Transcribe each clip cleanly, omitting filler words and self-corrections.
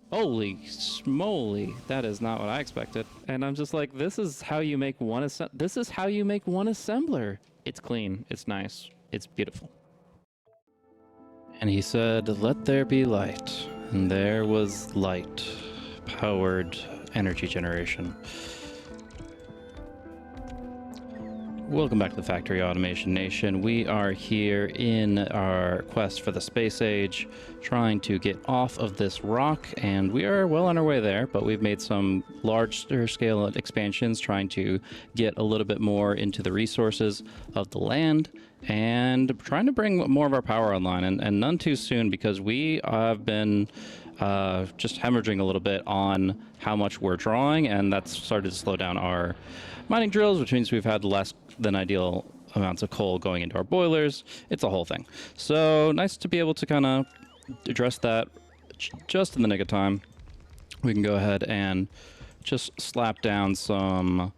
Holy smoly, that is not what I expected. And I'm just like, this is how you make one assembler. It's clean, it's nice, it's beautiful. And he said, "Let there be light." And there was light, powered energy generation. Welcome back to the Factory Automation Nation. We are here in our quest for the space age, trying to get off of this rock, and we are well on our way there, but we've made some larger scale expansions, trying to get a little bit more into the resources of the land, and trying to bring more of our power online, and none too soon, because we have been just hemorrhaging a little bit on how much we're drawing, and that's started to slow down our mining drills, which means we've had less than ideal amounts of coal going into our boilers. It's a whole thing. So nice to be able to kind of address that just in the nick of time. We can go ahead and just slap down some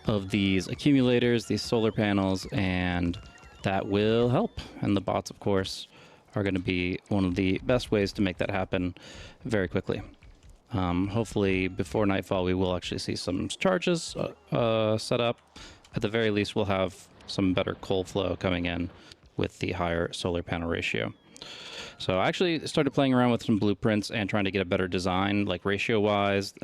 of these accumulators, these solar panels, and that will help. And the bots, of course, are going to be one of the best ways to make that happen very quickly. Hopefully before nightfall we will actually see some charges set up. At the very least we'll have some better coal flow coming in with the higher solar panel ratio. So I actually started playing around with some blueprints and trying to get a better design, like ratio wise,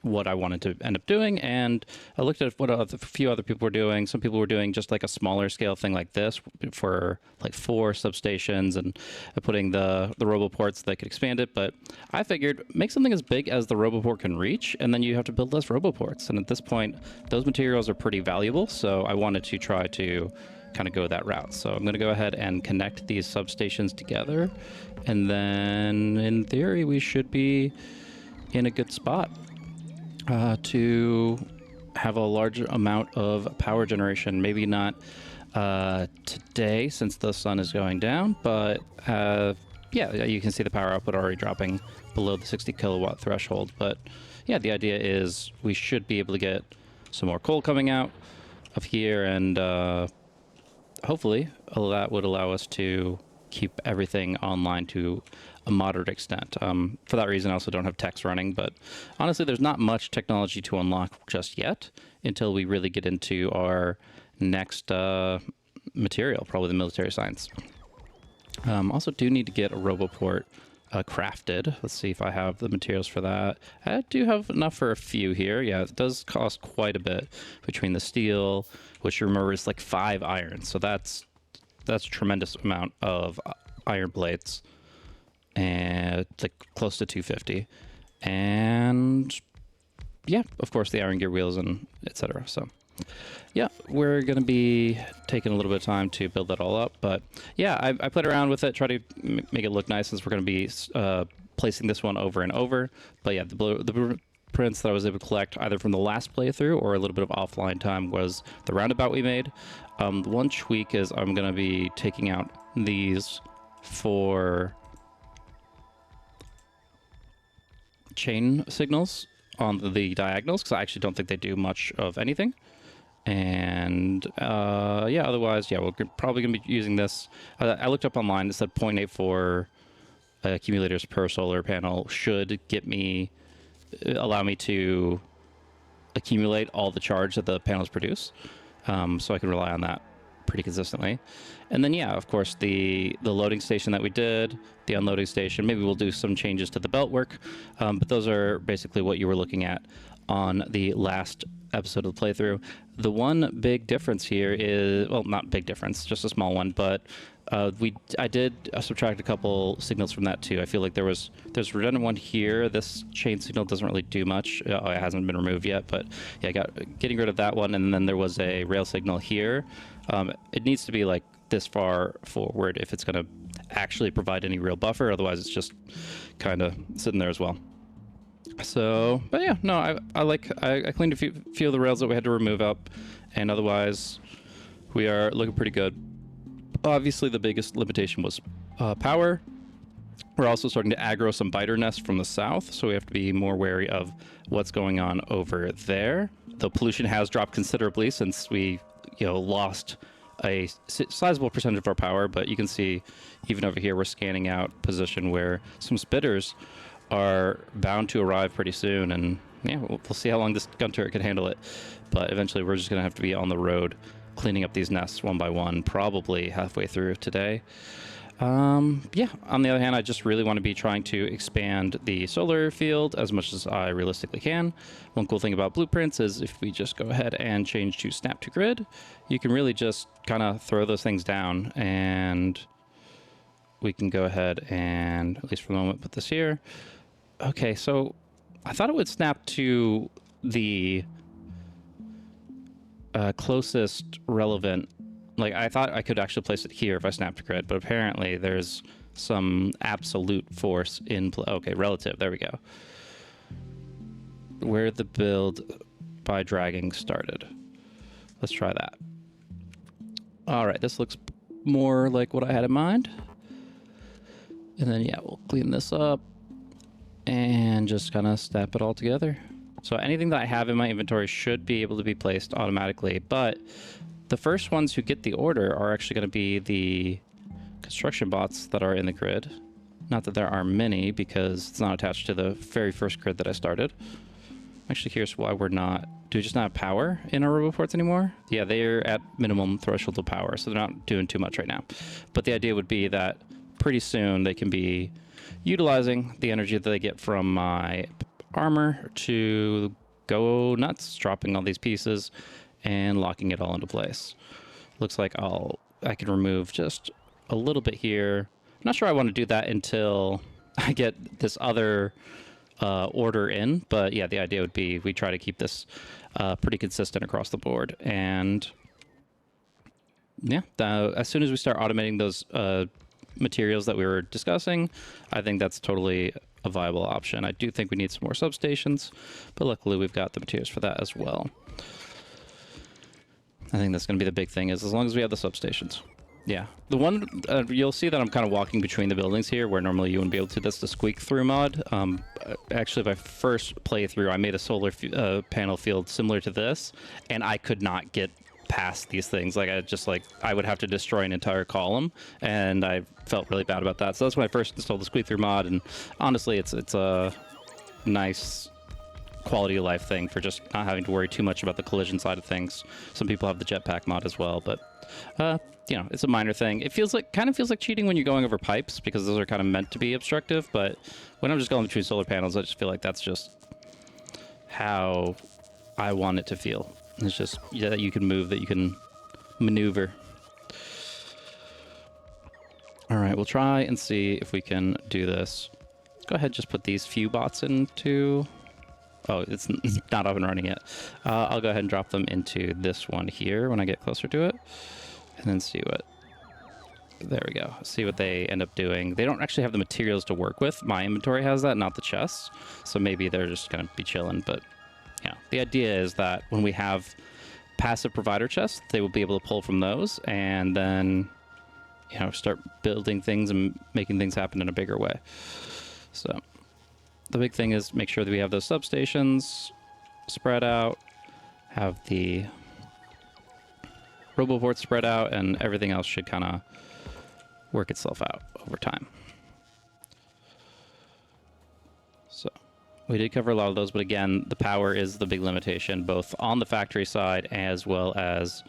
what I wanted to end up doing, and I looked at what a few other people were doing. Some people were doing just like a smaller scale thing like this for like 4 substations and putting the roboports that could expand it. But I figured make something as big as the roboport can reach, and then you have to build less roboports. And at this point, those materials are pretty valuable, so I wanted to try to kind of go that route. So I'm going to go ahead and connect these substations together, and then in theory we should be in a good spot to have a large amount of power generation. Maybe not today since the sun is going down, but yeah, you can see the power output already dropping below the 60 kilowatt threshold. But yeah, the idea is we should be able to get some more coal coming out of here, and hopefully that would allow us to keep everything online to a moderate extent. For that reason, I also don't have techs running, but honestly, there's not much technology to unlock just yet until we really get into our next material, probably the military science. Also do need to get a roboport crafted. Let's see if I have the materials for that. I do have enough for a few here. Yeah, it does cost quite a bit between the steel, which remember is like 5 iron, so that's a tremendous amount of iron plates, and like close to 250, and yeah, of course the iron gear wheels and etc. So yeah, we're gonna be taking a little bit of time to build that all up, but yeah, I played around with it, try to make it look nice, since we're gonna be placing this one over and over. But yeah, the blueprints that I was able to collect either from the last playthrough or a little bit of offline time was the roundabout we made. The one tweak is I'm gonna be taking out these for chain signals on the diagonals, because I actually don't think they do much of anything. And yeah, otherwise, yeah, we're probably gonna be using this. I looked up online, it said 0.84 accumulators per solar panel should allow me to accumulate all the charge that the panels produce, so I can rely on that pretty consistently. And then yeah, of course, the loading station that we did, the unloading station, maybe we'll do some changes to the belt work, but those are basically what you were looking at on the last episode of the playthrough. The one big difference here is, well, not big difference, just a small one, but I did subtract a couple signals from that too. I feel like there's a redundant one here. This chain signal doesn't really do much. It hasn't been removed yet, but yeah, getting rid of that one, and then there was a rail signal here. It needs to be like this far forward if it's going to actually provide any real buffer. Otherwise, it's just kind of sitting there as well. So, but yeah, no, I cleaned a few of the rails that we had to remove up, and otherwise we are looking pretty good. Obviously, the biggest limitation was power. We're also starting to aggro some biter nests from the south, so we have to be more wary of what's going on over there. The pollution has dropped considerably since we, lost a sizable percentage of our power, but you can see even over here we're scanning out position where some spitters are bound to arrive pretty soon, and yeah, we'll see how long this gun turret can handle it. But eventually we're just going to have to be on the road cleaning up these nests one by one, probably halfway through today. Yeah, on the other hand, I just really want to be trying to expand the solar field as much as I realistically can. One cool thing about blueprints is if we just go ahead and change to snap to grid, you can really just kind of throw those things down, and we can go ahead and, at least for the moment, put this here. Okay, so I thought it would snap to the closest relevant. Like, I thought I could actually place it here if I snapped to grid, but apparently there's some absolute force in play. Okay, relative. There we go. Where the build by dragging started. Let's try that. All right, this looks more like what I had in mind. And then, yeah, we'll clean this up and just kind of snap it all together. So anything that I have in my inventory should be able to be placed automatically, but the first ones who get the order are actually going to be the construction bots that are in the grid. Not that there are many, because it's not attached to the very first grid that I started. I'm actually curious why we're not... Do we just not have power in our roboports anymore? Yeah, they're at minimum threshold of power, so they're not doing too much right now. But the idea would be that pretty soon they can be utilizing the energy that they get from my armor to go nuts, dropping all these pieces and locking it all into place. Looks like I can remove just a little bit here. I'm not sure I want to do that until I get this other order in, but yeah, the idea would be we try to keep this pretty consistent across the board. And yeah, as soon as we start automating those materials that we were discussing, I think that's totally a viable option. I do think we need some more substations, but luckily we've got the materials for that as well. I think that's going to be the big thing, is as long as we have the substations. Yeah. The one, you'll see that I'm kind of walking between the buildings here, where normally you wouldn't be able to. That's the Squeak through mod. Actually, my first playthrough, I made a solar panel field similar to this, and I could not get past these things. Like, I would have to destroy an entire column, and I felt really bad about that. So that's when I first installed the Squeak through mod, and honestly, it's a nice quality of life thing for just not having to worry too much about the collision side of things. Some people have the jetpack mod as well, but you know, it's a minor thing. It kind of feels like cheating when you're going over pipes, because those are kind of meant to be obstructive, but when I'm just going between solar panels, I just feel like that's just how I want it to feel. It's just, yeah, that you can move, that you can maneuver. All right, we'll try and see if we can do this. Let's go ahead and just put these few bots into... Oh, it's not up and running yet. I'll go ahead and drop them into this one here when I get closer to it. And then see what... There we go. See what they end up doing. They don't actually have the materials to work with. My inventory has that, not the chests. So maybe they're just going to be chilling. But yeah, the idea is that when we have passive provider chests, they will be able to pull from those and then, you know, start building things and making things happen in a bigger way. So... the big thing is make sure that we have those substations spread out, have the roboports spread out, and everything else should kind of work itself out over time. So we did cover a lot of those, but again, the power is the big limitation, both on the factory side as well as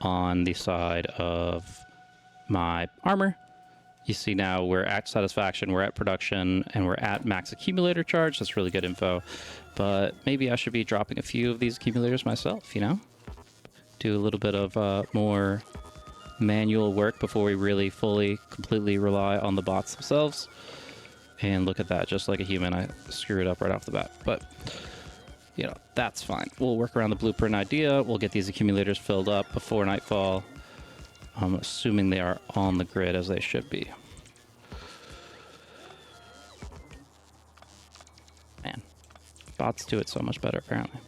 on the side of my armor. You see now we're at satisfaction, we're at production, and we're at max accumulator charge. That's really good info. But maybe I should be dropping a few of these accumulators myself, you know? Do a little bit of more manual work before we really fully, completely rely on the bots themselves. And look at that, just like a human, I screwed up right off the bat. But, you know, that's fine. We'll work around the blueprint idea. We'll get these accumulators filled up before nightfall. I'm assuming they are on the grid as they should be. Man, bots do it so much better, apparently.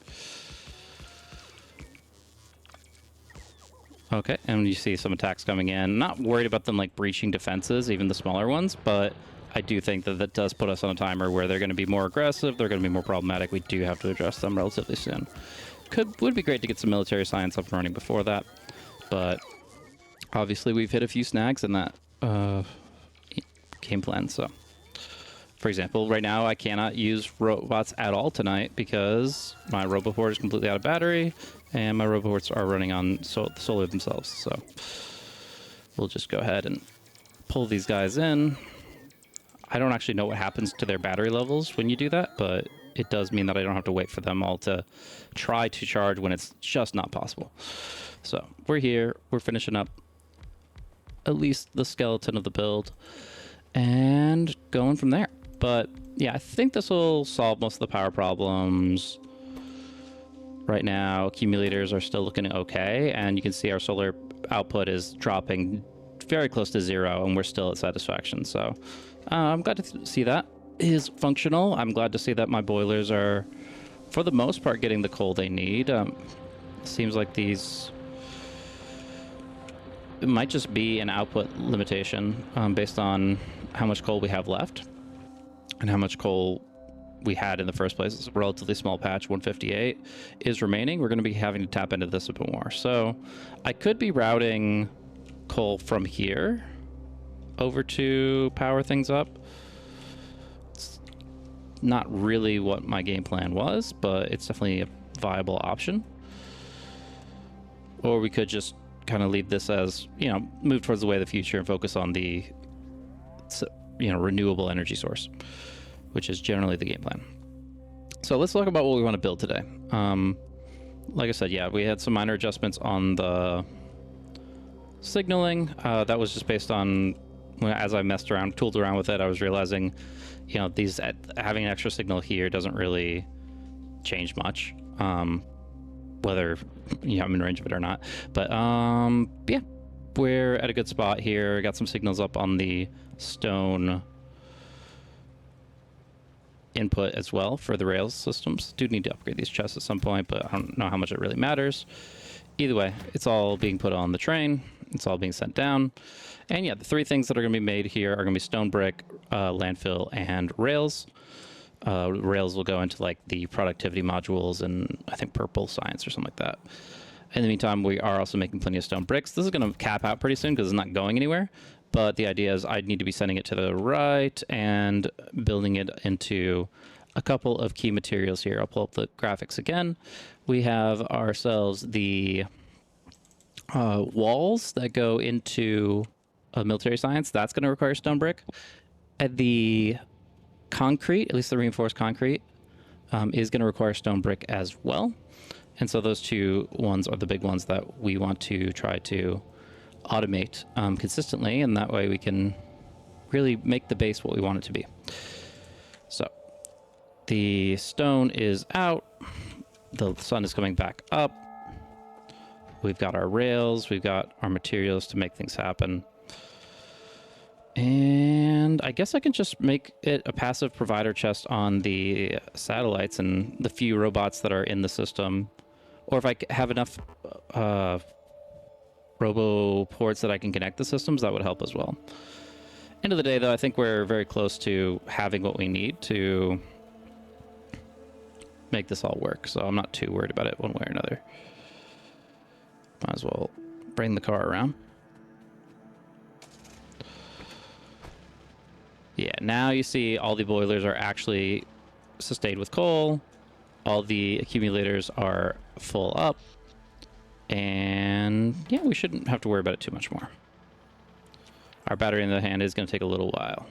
Okay, and you see some attacks coming in. Not worried about them, like, breaching defenses, even the smaller ones, but I do think that that does put us on a timer where they're going to be more aggressive, they're going to be more problematic. We do have to address them relatively soon. Would be great to get some military science up and running before that, but... obviously, we've hit a few snags in that game plan, so For example, right now I cannot use robots at all tonight because my roboport is completely out of battery and my roboports are running on solar themselves. So we'll just go ahead and pull these guys in. I don't actually know what happens to their battery levels when you do that, but it does mean that I don't have to wait for them all to try to charge when it's just not possible. So we're here, we're finishing up at least the skeleton of the build and going from there. But yeah, I think this will solve most of the power problems. Right now, accumulators are still looking okay, and you can see our solar output is dropping very close to 0, and we're still at satisfaction. So I'm glad to see that is functional. I'm glad to see that my boilers are, for the most part, getting the coal they need. Seems like these... It might just be an output limitation based on how much coal we have left and how much coal we had in the first place. It's a relatively small patch. 158 is remaining. We're going to be having to tap into this a bit more. So I could be routing coal from here over to power things up. It's not really what my game plan was, but it's definitely a viable option. Or we could just kind of leave this as, you know, move towards the way of the future and focus on the, you know, renewable energy source, which is generally the game plan. So let's talk about what we want to build today. Like I said, yeah, we had some minor adjustments on the signaling. That was just based on, as I messed around, tooled around with it, I was realizing, you know, having an extra signal here doesn't really change much. Whether I'm in range of it or not. But yeah, we're at a good spot here. Got some signals up on the stone input as well for the rails systems. Do need to upgrade these chests at some point, but I don't know how much it really matters. Either way, it's all being put on the train. It's all being sent down. And yeah, the 3 things that are going to be made here are going to be stone brick, landfill, and rails. Rails will go into like the productivity modules and I think purple science or something like that. In the meantime, we are also making plenty of stone bricks. This is going to cap out pretty soon because it's not going anywhere. But the idea is I'd need to be sending it to the right and building it into a couple of key materials here. I'll pull up the graphics again. We have ourselves the walls that go into military science. That's going to require stone brick. At the concrete, at least the reinforced concrete, is going to require stone brick as well. And so those 2 ones are the big ones that we want to try to automate consistently, and that way we can really make the base what we want it to be. So the stone is out, the sun is coming back up, we've got our rails, we've got our materials to make things happen. And I guess I can just make it a passive provider chest on the satellites and the few robots that are in the system. Or if I have enough roboports that I can connect the systems, that would help as well. End of the day, though, I think we're very close to having what we need to make this all work. So I'm not too worried about it one way or another. Might as well bring the car around. Yeah, now you see all the boilers are actually sustained with coal. All the accumulators are full up. And yeah, we shouldn't have to worry about it too much more. Our battery in the hand is going to take a little while.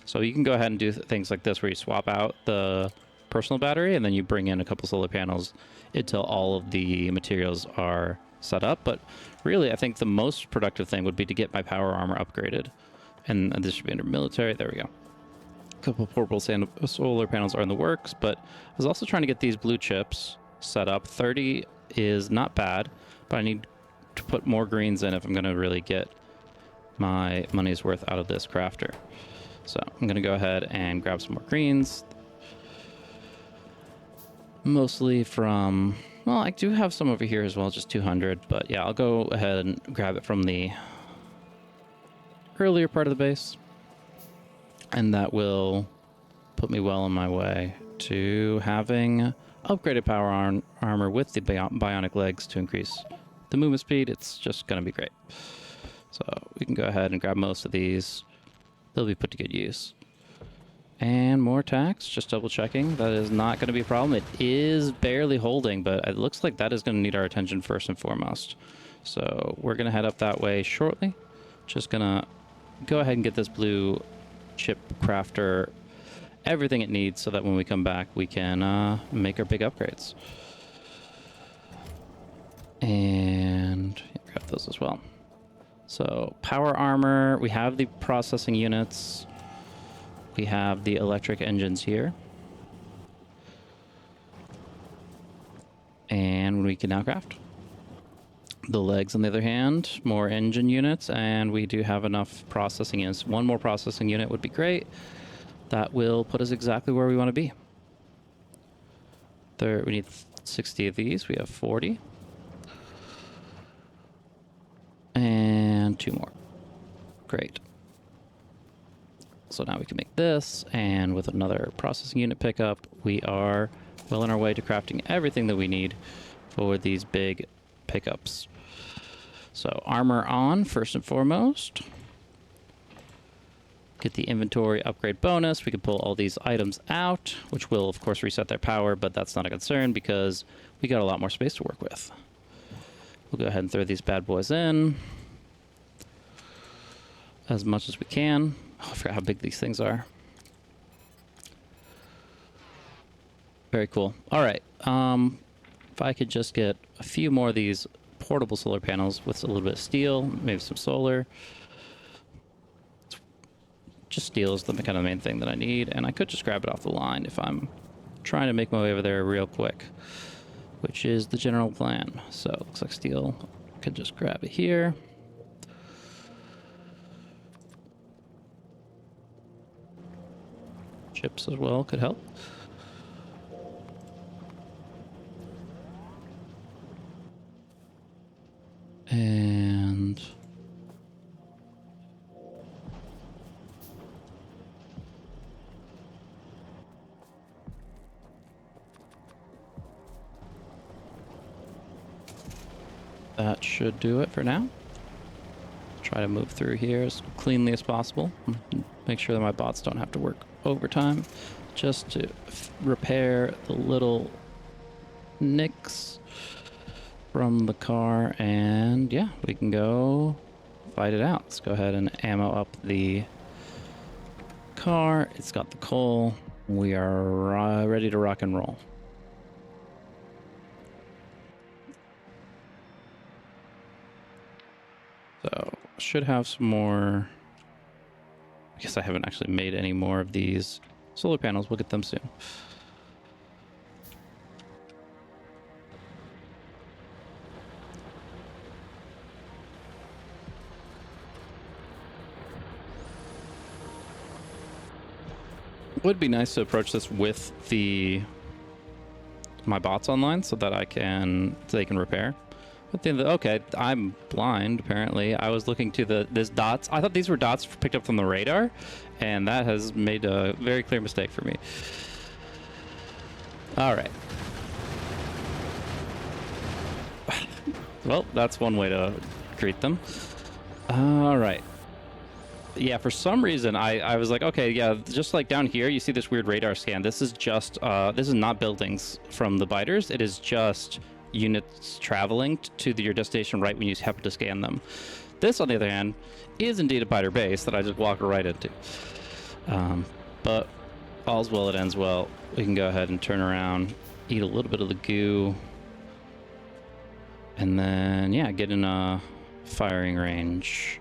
So you can go ahead and do things like this where you swap out the personal battery and then you bring in a couple solar panels until all of the materials are set up. But really, I think the most productive thing would be to get my power armor upgraded. And this should be under military. There we go. A couple of portable solar panels are in the works, but I was also trying to get these blue chips set up. 30 is not bad, but I need to put more greens in if I'm going to really get my money's worth out of this crafter. So I'm going to go ahead and grab some more greens. Mostly from, well, I do have some over here as well, just 200, but yeah, I'll go ahead and grab it from the earlier part of the base, and that will put me well on my way to having upgraded power armor with the bionic legs to increase the movement speed. It's just going to be great. So we can go ahead and grab most of these. They'll be put to good use. And more tax, just double checking. That is not going to be a problem. It is barely holding, but it looks like that is going to need our attention first and foremost. So we're going to head up that way shortly. Just going to go ahead and get this blue chip crafter everything it needs so that when we come back, we can make our big upgrades. And grab those as well. So power armor, we have the processing units. We have the electric engines here. And we can now craft. The legs, on the other hand, more engine units, and we do have enough processing units. One more processing unit would be great. That will put us exactly where we want to be. There, we need 60 of these. We have 40. And 2 more. Great. So now we can make this, and with another processing unit pickup, we are well on our way to crafting everything that we need for these big pickups. So armor on, first and foremost. Get the inventory upgrade bonus. We can pull all these items out, which will, of course, reset their power, but that's not a concern because we got a lot more space to work with. We'll go ahead and throw these bad boys in as much as we can. Oh, I forgot how big these things are. Very cool. All right. If I could just get a few more of these portable solar panels with a little bit of steel, maybe some solar. Just steel is the kind of main thing that I need, and I could just grab it off the line if I'm trying to make my way over there real quick, which is the general plan. So it looks like steel. I could just grab it here. Chips as well could help. And that should do it for now. Try to move through here as cleanly as possible. Make sure that my bots don't have to work overtime just to repair the little nicks from the car. And yeah, we can go fight it out. Let's go ahead and ammo up the car. It's got the coal. We are ready to rock and roll. So should have some more. I guess I haven't actually made any more of these solar panels. We'll get them soon. Would be nice to approach this with my bots online so that they can repair. But then, okay, I'm blind, apparently. I was looking to this dots. I thought these were dots picked up from the radar, and that has made a very clear mistake for me. All right. Well, that's one way to treat them. All right. Yeah, for some reason, I was like, okay, yeah, just like down here, you see this weird radar scan. This is just, this is not buildings from the biters. It is just units traveling to your destination right when you happen to scan them. This, on the other hand, is indeed a biter base that I just walk right into. But all's well that ends well. We can go ahead and turn around, eat a little bit of the goo, and then, yeah, get in a firing range.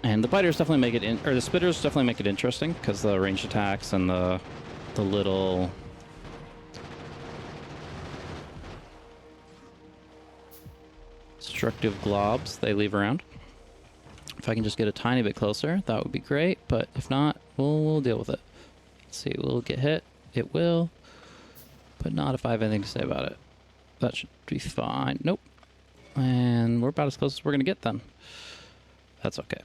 And the biters definitely make it or the spitters definitely make it interesting because the ranged attacks and the little destructive globs they leave around. If I can just get a tiny bit closer, that would be great. But if not, we'll deal with it. Let's see, will it get hit? It will, but not if I have anything to say about it. That should be fine. Nope. And we're about as close as we're gonna get then. That's okay.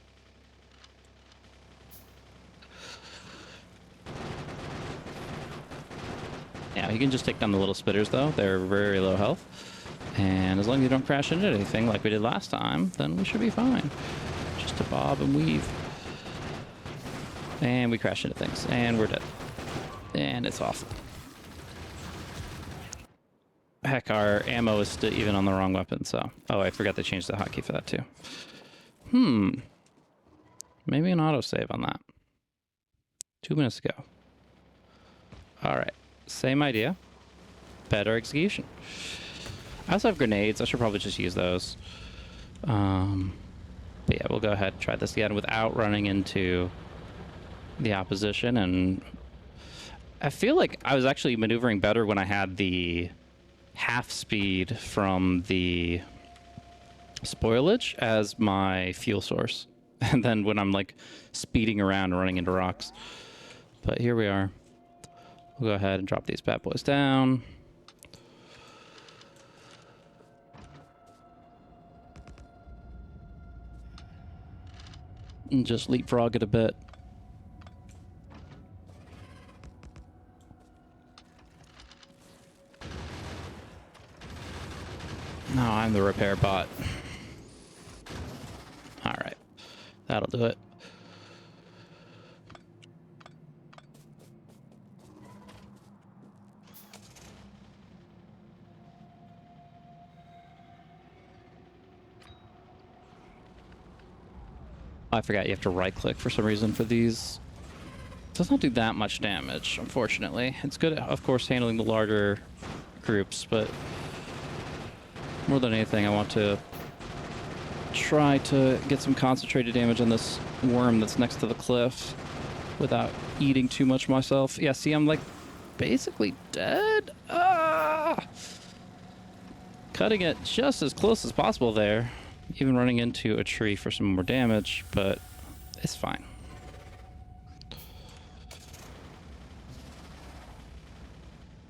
Yeah, Yeah, you can just take down the little spitters, though. They're very low health. And as long as you don't crash into anything like we did last time, then we should be fine. Just to bob and weave. And we crash into things. And we're dead. And it's off. Heck, our ammo is still even on the wrong weapon, so... Oh, I forgot to change the hotkey for that, too. Maybe an autosave on that. 2 minutes ago. Alright. Same idea. Better execution. I also have grenades. I should probably just use those. But yeah, we'll go ahead and try this again without running into the opposition. And I feel like I was actually maneuvering better when I had the half speed from the spoilage as my fuel source. And then when I'm like speeding around and running into rocks. But here we are. We'll go ahead and drop these bad boys down. And just leapfrog it a bit. No, I'm the repair bot. Alright. That'll do it. I forgot you have to right-click for some reason for these. It does not do that much damage, unfortunately. It's good, of course, handling the larger groups, but more than anything, I want to try to get some concentrated damage on this worm that's next to the cliff without eating too much myself. Yeah, see, I'm like basically dead. Ah! Cutting it just as close as possible there. Even running into a tree for some more damage, but it's fine.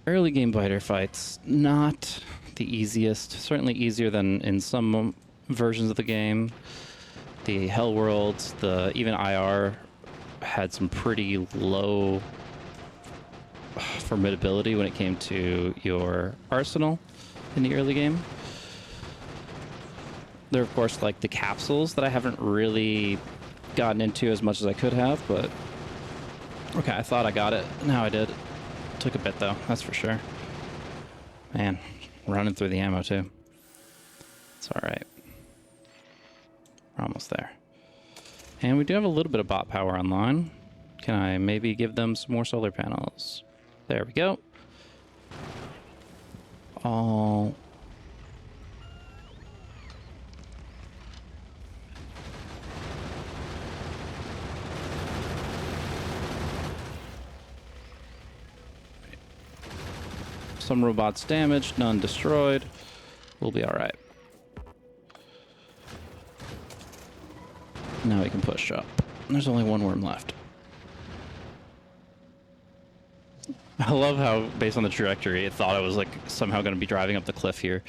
Early game biter fights, not the easiest. Certainly easier than in some versions of the game. The Hell Worlds, even IR had some pretty low formidability when it came to your arsenal in the early game. There are, of course, like the capsules that I haven't really gotten into as much as I could have, but okay, I thought I got it. Now I did. Took a bit, though, that's for sure. Man, running through the ammo, too. It's all right. We're almost there. And we do have a little bit of bot power online. Can I maybe give them some more solar panels? There we go. All... Some robots damaged, none destroyed. We'll be all right. Now we can push up. There's only one worm left. I love how, based on the trajectory, it thought I was like somehow going to be driving up the cliff here.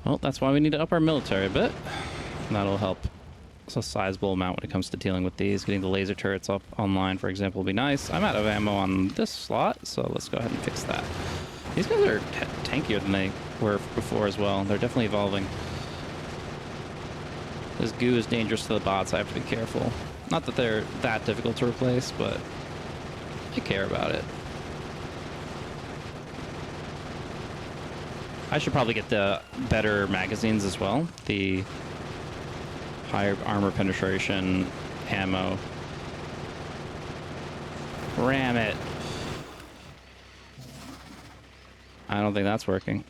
Well, that's why we need to up our military a bit. That'll help. It's a sizable amount when it comes to dealing with these. Getting the laser turrets up online, for example, will be nice. I'm out of ammo on this slot, so let's go ahead and fix that. These guys are tankier than they were before as well. They're definitely evolving. This goo is dangerous to the bots. I have to be careful. Not that they're that difficult to replace, but I care about it. I should probably get the better magazines as well. The higher armor penetration ammo. Ram it. I don't think that's working.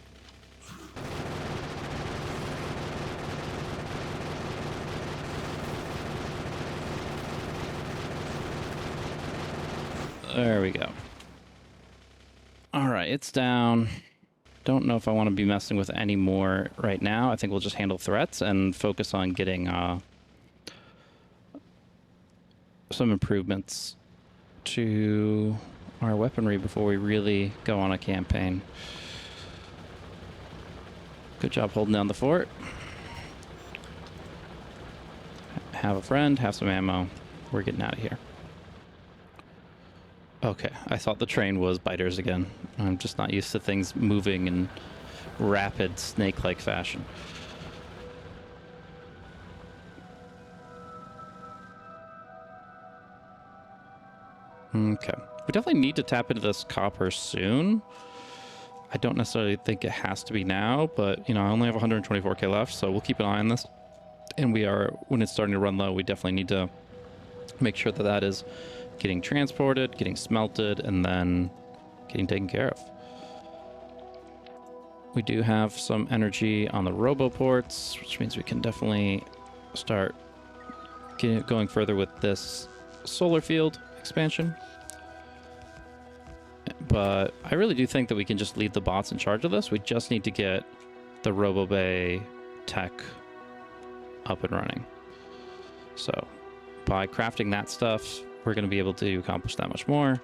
There we go. All right, it's down. Don't know if I want to be messing with any more right now. I think we'll just handle threats and focus on getting some improvements to our weaponry before we really go on a campaign. Good job holding down the fort. Have a friend, have some ammo. We're getting out of here. Okay, I thought the train was biters again. I'm just not used to things moving in rapid snake-like fashion. Okay. We definitely need to tap into this copper soon. I don't necessarily think it has to be now, but, you know, I only have 124k left, so we'll keep an eye on this. And when it's starting to run low, we definitely need to make sure that that is getting transported, getting smelted, and then getting taken care of. We do have some energy on the roboports, which means we can definitely start going further with this solar field expansion. But I really do think that we can just leave the bots in charge of this. We just need to get the RoboBay tech up and running. So by crafting that stuff, we're going to be able to accomplish that much more.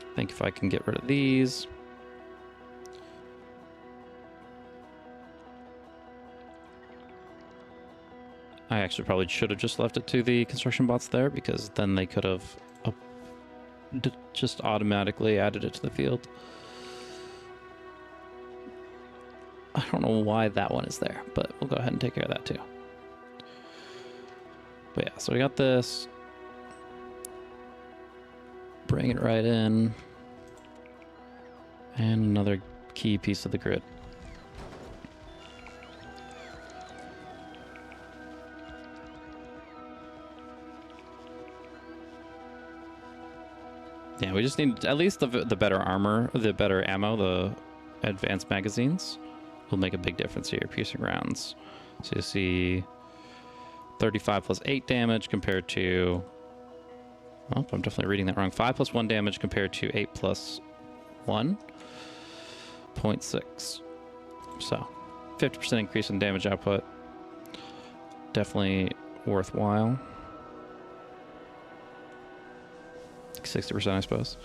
I think if I can get rid of these. I actually probably should have just left it to the construction bots there, because then they could have just automatically added it to the field. I don't know why that one is there, but we'll go ahead and take care of that too. But yeah, so we got this. Bring it right in. And another key piece of the grid. Yeah, we just need at least the better armor, the better ammo, the advanced magazines will make a big difference here. Piercing rounds. So you see 35 plus 8 damage compared to... Oh, I'm definitely reading that wrong. 5 plus 1 damage compared to 8 plus 1. 0.6. So 50% increase in damage output. Definitely worthwhile. 60%, I suppose.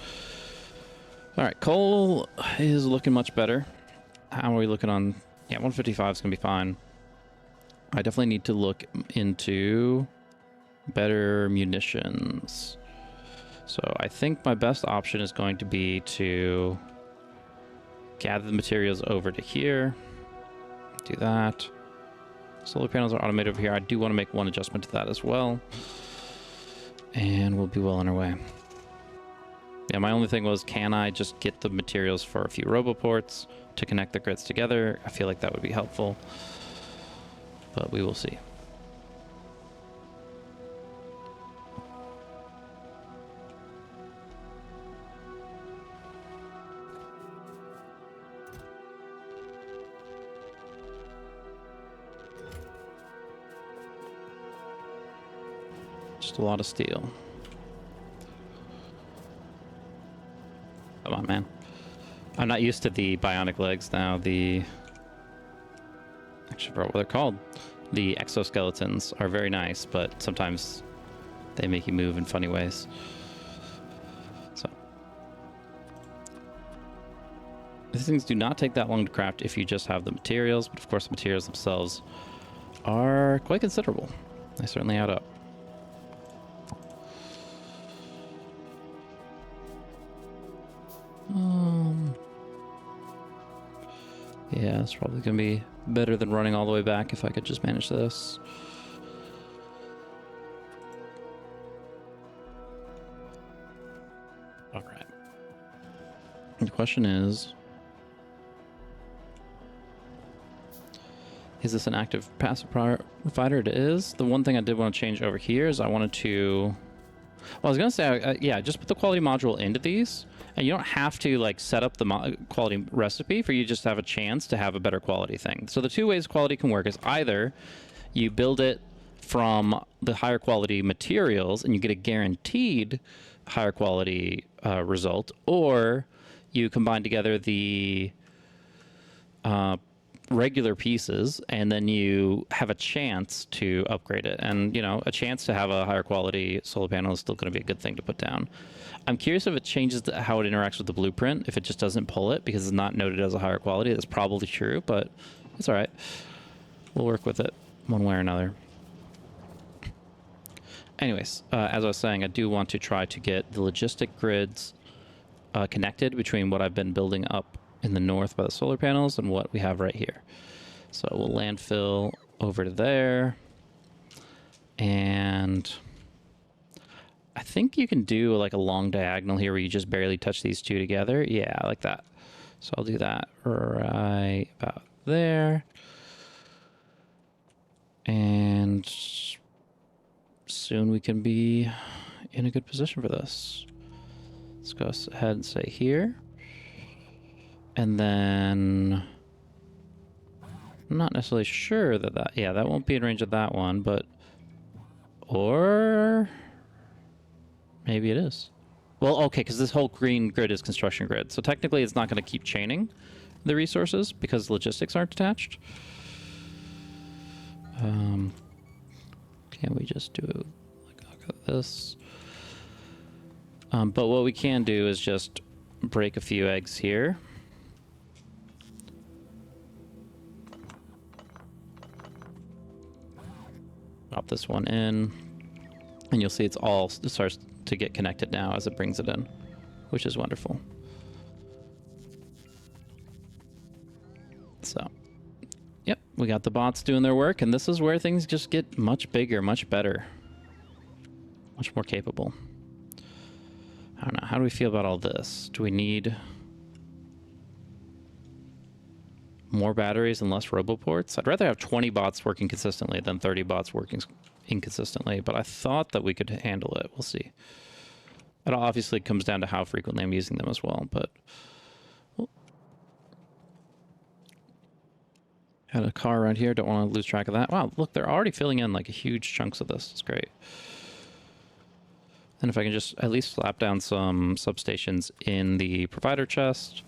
All right, coal is looking much better. How are we looking on... Yeah, 155 is going to be fine. I definitely need to look into better munitions. So I think my best option is going to be to gather the materials over to here. Do that. Solar panels are automated over here. I do want to make one adjustment to that as well. And we'll be well on our way. Yeah, my only thing was, can I just get the materials for a few roboports to connect the grids together? I feel like that would be helpful, but we will see. Just a lot of steel. Come on, man. I'm not used to the bionic legs now. Actually, I forgot what they're called. The exoskeletons are very nice, but sometimes they make you move in funny ways. So these things do not take that long to craft if you just have the materials, but of course the materials themselves are quite considerable. They certainly add up. Yeah, it's probably going to be better than running all the way back if I could just manage this. All right. The question is this an active passive provider? It is. The one thing I did want to change over here is I wanted to... Well, I was going to say, yeah, just put the quality module into these. And you don't have to like set up the quality recipe for you just to have a chance to have a better quality thing. So the two ways quality can work is either you build it from the higher quality materials and you get a guaranteed higher quality result, or you combine together the regular pieces and then you have a chance to upgrade it. And, you know, a chance to have a higher quality solar panel is still going to be a good thing to put down. I'm curious if it changes how it interacts with the blueprint, if it just doesn't pull it because it's not noted as a higher quality. That's probably true, but it's all right. We'll work with it one way or another. Anyways, as I was saying, I do want to try to get the logistic grids connected between what I've been building up in the north by the solar panels and what we have right here. So we'll landfill over to there. And I think you can do like a long diagonal here where you just barely touch these two together. Yeah, I like that. So I'll do that right about there. And soon we can be in a good position for this. Let's go ahead and say here. And then I'm not necessarily sure that yeah, that won't be in range of that one, but or maybe it is. Well, okay, because this whole green grid is construction grid. So technically it's not going to keep chaining the resources because logistics aren't attached. Can we just do like this? But what we can do is just break a few eggs here. Pop this one in, and you'll see it starts to get connected now as it brings it in, which is wonderful. So, yep, we got the bots doing their work, and this is where things just get much bigger, much better, much more capable. I don't know, how do we feel about all this? Do we need more batteries and less roboports? I'd rather have 20 bots working consistently than 30 bots working inconsistently, but I thought that we could handle it. We'll see. It obviously comes down to how frequently I'm using them as well, but... Well, had a car around here, don't want to lose track of that. Wow, look, they're already filling in like huge chunks of this. It's great. And if I can just at least slap down some substations in the provider chest,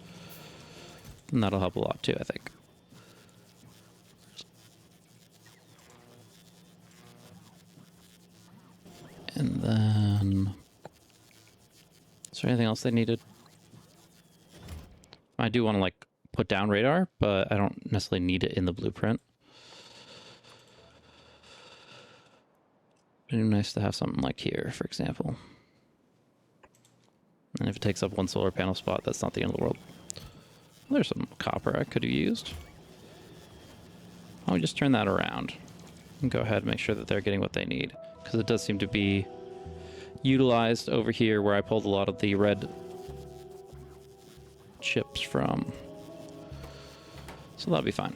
and that'll help a lot too, I think. And then... Is there anything else they needed? I do want to, like, put down radar, but I don't necessarily need it in the blueprint. It'd be nice to have something like here, for example. And if it takes up one solar panel spot, that's not the end of the world. Well, there's some copper I could have used. Why don't we just turn that around and go ahead and make sure that they're getting what they need, because it does seem to be utilized over here where I pulled a lot of the red chips from. So that'll be fine.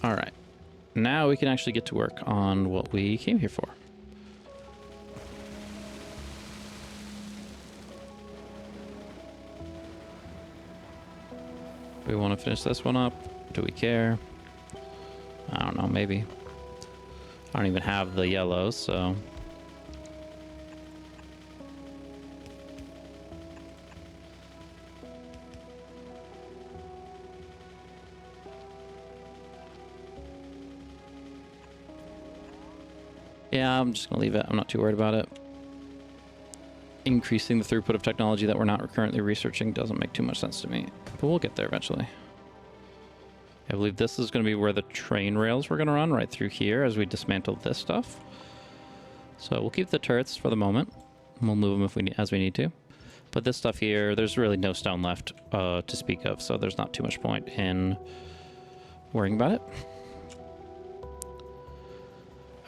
All right. Now we can actually get to work on what we came here for. Do we want to finish this one up? Do we care? I don't know, maybe. I don't even have the yellows, so... Yeah, I'm just going to leave it. I'm not too worried about it. Increasing the throughput of technology that we're not currently researching doesn't make too much sense to me. But we'll get there eventually. I believe this is going to be where the train rails we're going to run, right through here as we dismantle this stuff. So we'll keep the turrets for the moment. And we'll move them as we need to. But this stuff here, there's really no stone left to speak of, so there's not too much point in worrying about it.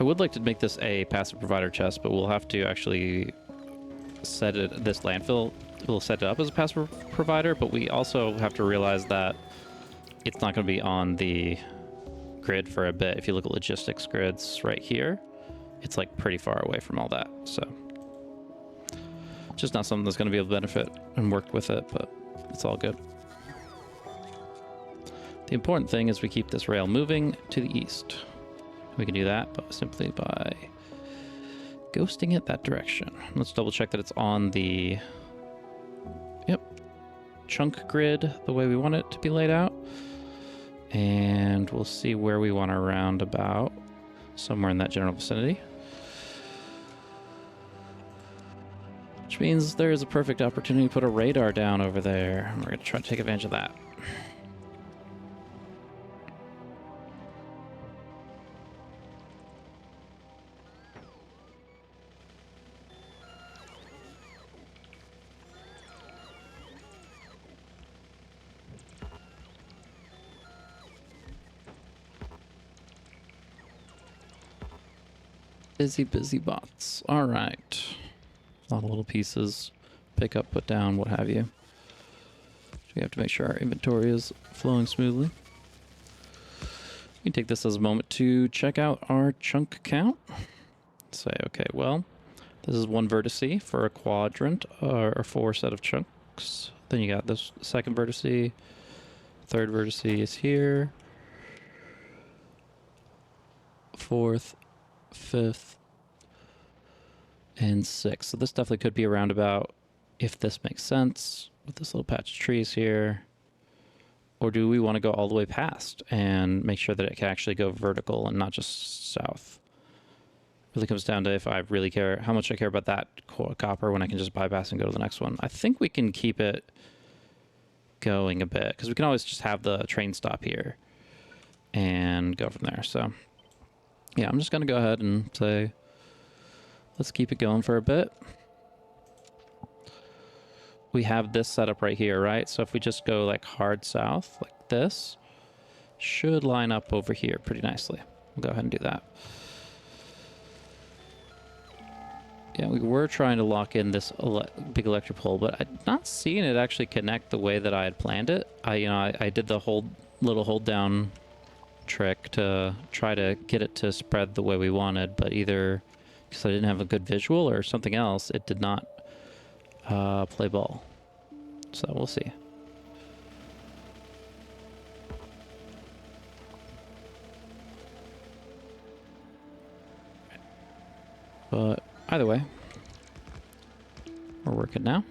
I would like to make this a passive provider chest, but we'll have to actually set it, this landfill, we'll set it up as a passive provider, but we also have to realize that it's not going to be on the grid for a bit. If you look at logistics grids right here, it's like pretty far away from all that. So just not something that's going to be able to benefit and work with it, but it's all good. The important thing is we keep this rail moving to the east. We can do that but simply by ghosting it that direction. Let's double check that it's on the chunk grid the way we want it to be laid out. And we'll see where we want to round about, somewhere in that general vicinity. Which means there is a perfect opportunity to put a radar down over there. And we're going to try to take advantage of that. Busy, busy bots. All right. A lot of little pieces. Pick up, put down, what have you. So we have to make sure our inventory is flowing smoothly. We can take this as a moment to check out our chunk count. Say, okay, well, this is one vertice for a quadrant, or a 4 set of chunks. Then you got this second vertice. Third vertice is here. Fourth, fifth, and sixth. So this definitely could be a roundabout, if this makes sense, with this little patch of trees here. Or do we want to go all the way past and make sure that it can actually go vertical and not just south? Really comes down to if I really care, how much I care about that copper when I can just bypass and go to the next one. I think we can keep it going a bit, because we can always just have the train stop here and go from there. So yeah, I'm just going to go ahead and say, let's keep it going for a bit. We have this setup right here, right? So if we just go like hard south, like this, should line up over here pretty nicely. We'll go ahead and do that. Yeah, we were trying to lock in this big electric pole, but I'm not seeing it actually connect the way that I had planned it. I did the little hold down trick to try to get it to spread the way we wanted, but either because I didn't have a good visual or something else, it did not play ball. So we'll see. But either way, we're working now.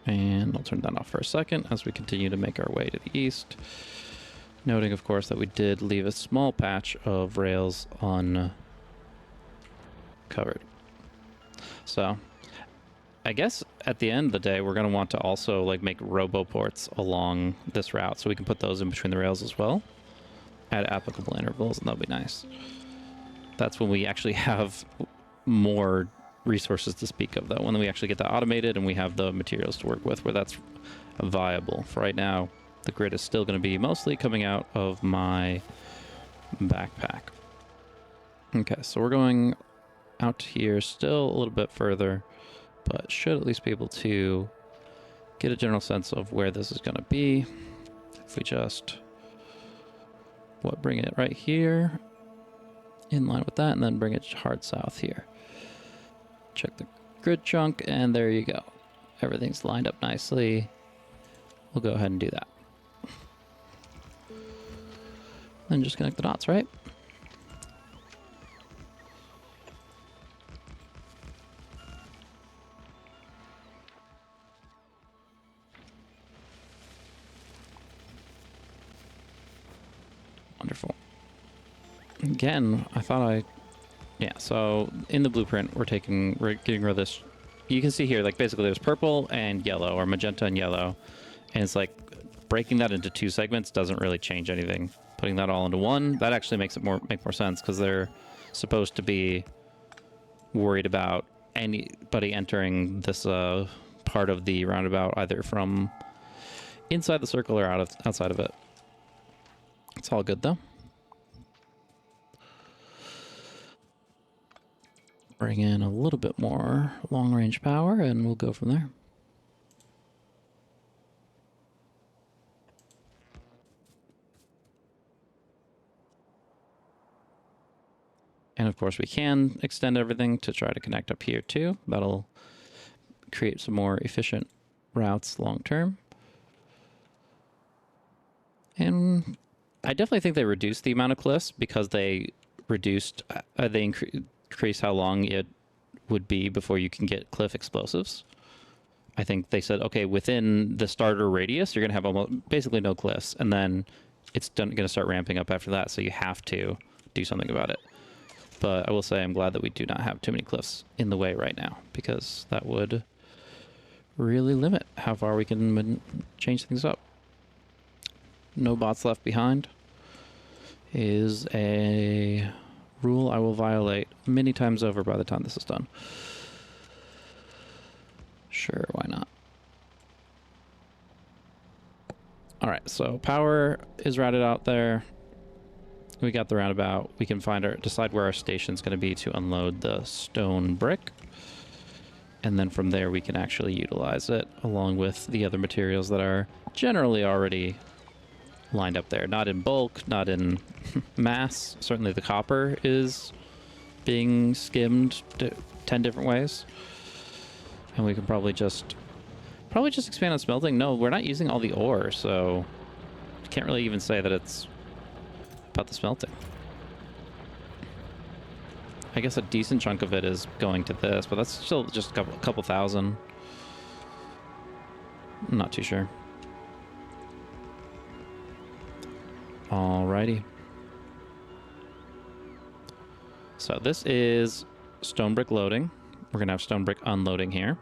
And I'll turn that off for a second as we continue to make our way to the east. Noting, of course, that we did leave a small patch of rails uncovered. So I guess at the end of the day, we're going to want to also like make roboports along this route so we can put those in between the rails as well at applicable intervals, and that'll be nice. That's when we actually have more resources to speak of, though, when we actually get that automated and we have the materials to work with where that's viable. For right now, the grid is still going to be mostly coming out of my backpack. Okay, so we're going out here still a little bit further, but should at least be able to get a general sense of where this is going to be. If we just bring it right here in line with that, and then bring it hard south here. Check the grid chunk, and there you go. Everything's lined up nicely. We'll go ahead and do that. Then just connect the dots, right? Wonderful. Again, I thought yeah, so in the blueprint, we're getting rid of this. You can see here, like basically there's purple and yellow, or magenta and yellow. And it's like breaking that into 2 segments doesn't really change anything. Putting that all into one, that actually makes it make more sense, because they're supposed to be worried about anybody entering this part of the roundabout, either from inside the circle or outside of it. It's all good though. Bring in a little bit more long-range power, and we'll go from there. And of course, we can extend everything to try to connect up here too. That'll create some more efficient routes long-term. And I definitely think they reduced the amount of cliffs because they increase how long it would be before you can get cliff explosives. I think they said, okay, within the starter radius, you're going to have almost basically no cliffs, and then it's going to start ramping up after that, so you have to do something about it. But I will say I'm glad that we do not have too many cliffs in the way right now, because that would really limit how far we can change things up. No bots left behind is a rule I will violate many times over by the time this is done. Sure, why not? All right, so power is routed out there. We got the roundabout. We can decide where our station's going to be to unload the stone brick. And then from there we can actually utilize it along with the other materials that are generally already lined up there. Not in bulk, not in mass. Certainly the copper is being skimmed 10 different ways. And we can probably just expand on smelting. No, we're not using all the ore, so I can't really even say that it's about the smelting. I guess a decent chunk of it is going to this, but that's still just a couple thousand. I'm not too sure. Alrighty. So this is stone brick loading. We're gonna have stone brick unloading here.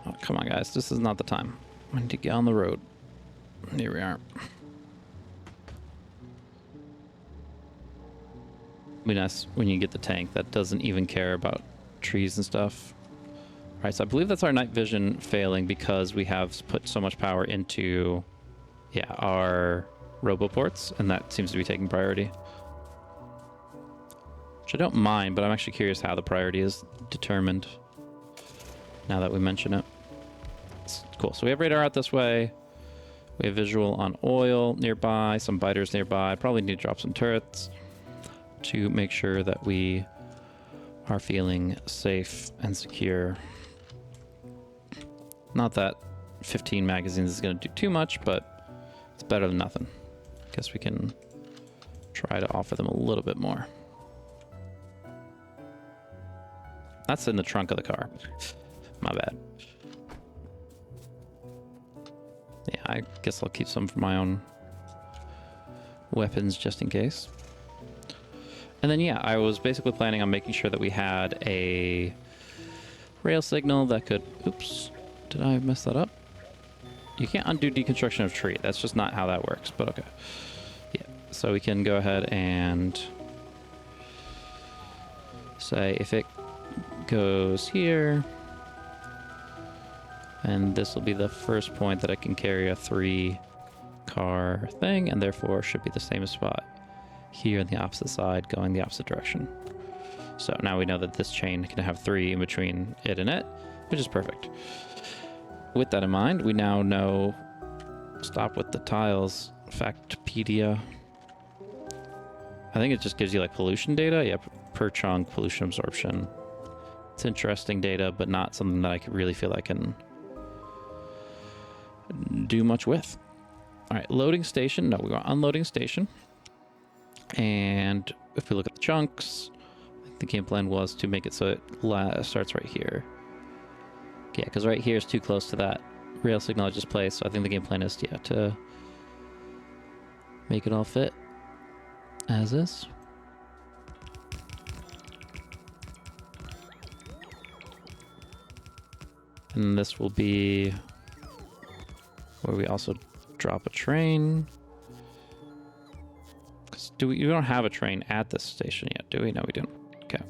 Oh, come on, guys. This is not the time. I need to get on the road. Here we are. Be nice when you get the tank that doesn't even care about trees and stuff. All right, so I believe that's our night vision failing because we have put so much power into, yeah, our roboports, and that seems to be taking priority. Which I don't mind, but I'm actually curious how the priority is determined now that we mention it. It's cool. So we have radar out this way. We have visual on oil nearby, some biters nearby. Probably need to drop some turrets to make sure that we are feeling safe and secure. Not that 15 magazines is going to do too much, but it's better than nothing. Guess we can try to offer them a little bit more. That's in the trunk of the car. My bad. Yeah, I guess I'll keep some for my own weapons just in case. And then, yeah, I was basically planning on making sure that we had a rail signal that could... Oops. Did I mess that up? You can't undo deconstruction of tree. That's just not how that works, but okay. Yeah, so we can go ahead and say if it goes here, and this will be the first point that I can carry a 3-car thing, and therefore should be the same spot here on the opposite side, going the opposite direction. So now we know that this chain can have 3 in between it and it, which is perfect. With that in mind, we now know... Stop with the tiles. Factpedia. I think it just gives you like pollution data. Yeah, per chunk, pollution absorption. It's interesting data, but not something that I really feel I can do much with. All right, loading station. No, we want unloading station. And if we look at the chunks, I think the game plan was to make it so it starts right here. Yeah, because right here is too close to that rail signal I just placed. So I think the game plan is, yeah, to make it all fit as is. And this will be where we also drop a train. We don't have a train at this station yet, do we? No, we don't. Okay.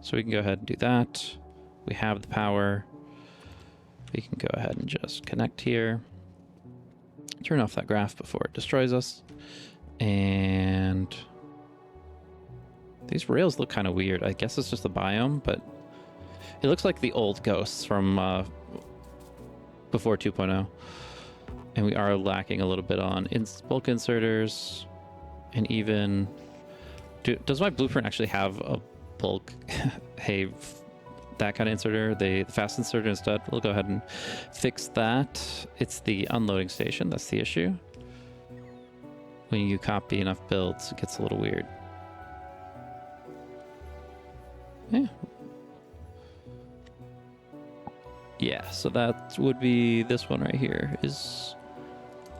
So we can go ahead and do that. We have the power. We can go ahead and just connect here. Turn off that graph before it destroys us. And these rails look kind of weird. I guess it's just the biome, but it looks like the old ghosts from before 2.0. And we are lacking a little bit on bulk inserters. And even... does my blueprint actually have a bulk hay, that kind of inserter? The fast inserter instead? We'll go ahead and fix that. It's the unloading station. That's the issue. When you copy enough builds, it gets a little weird. Yeah. Yeah, so that would be this one right here. Is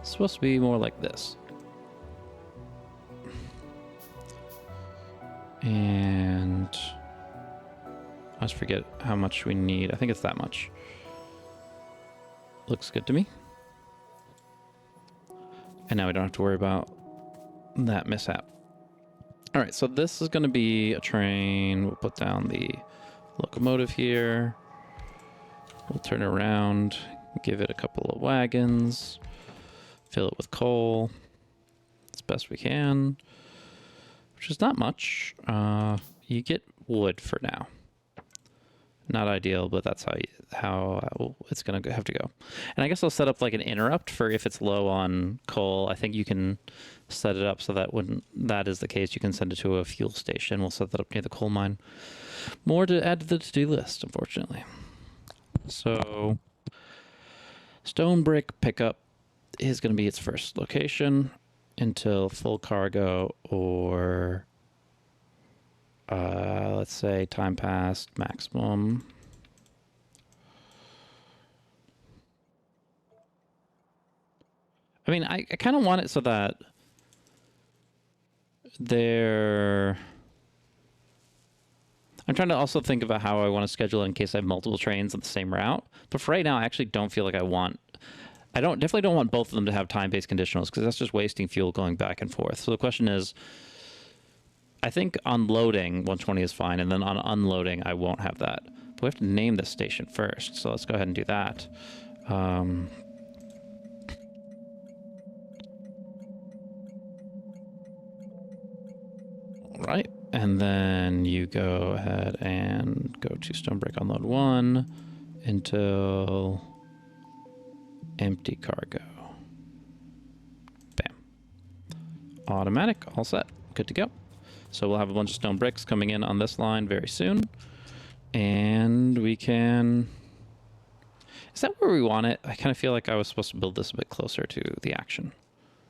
supposed to be more like this. And I just forget how much we need. I think it's that much. Looks good to me. And now we don't have to worry about that mishap. All right, so this is going to be a train. We'll put down the locomotive here. We'll turn it around, give it a couple of wagons. Fill it with coal as best we can, which is not much. You get wood for now. Not ideal, but that's how it's going to have to go. And I guess I'll set up like an interrupt for if it's low on coal. I think you can set it up so that when that is the case, you can send it to a fuel station. We'll set that up near the coal mine. More to add to the to-do list, unfortunately. So stone brick pickup is going to be its first location until full cargo or let's say time passed maximum. I mean, I kind of want it so that I'm trying to also think about how I want to schedule it in case I have multiple trains on the same route. But for right now, I actually don't feel like definitely don't want both of them to have time-based conditionals because that's just wasting fuel going back and forth. So the question is, I think on loading, 120 is fine, and then on unloading, I won't have that. But we have to name this station first, so let's go ahead and do that. Right, and then you go ahead and go to Stonebrick Unload 1 until empty cargo. Bam. Automatic, all set, good to go. So we'll have a bunch of stone bricks coming in on this line very soon. And we can... Is that where we want it? I kind of feel like I was supposed to build this a bit closer to the action.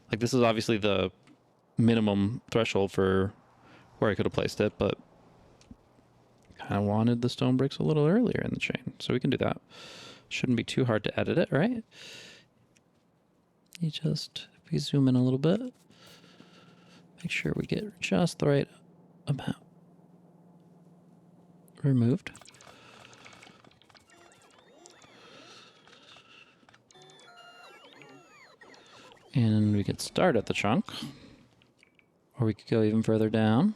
Like, this is obviously the minimum threshold for where I could have placed it, but kind of wanted the stone bricks a little earlier in the chain. So we can do that. Shouldn't be too hard to edit it, right? You just, if we zoom in a little bit, make sure we get just the right amount removed. And we could start at the chunk, or we could go even further down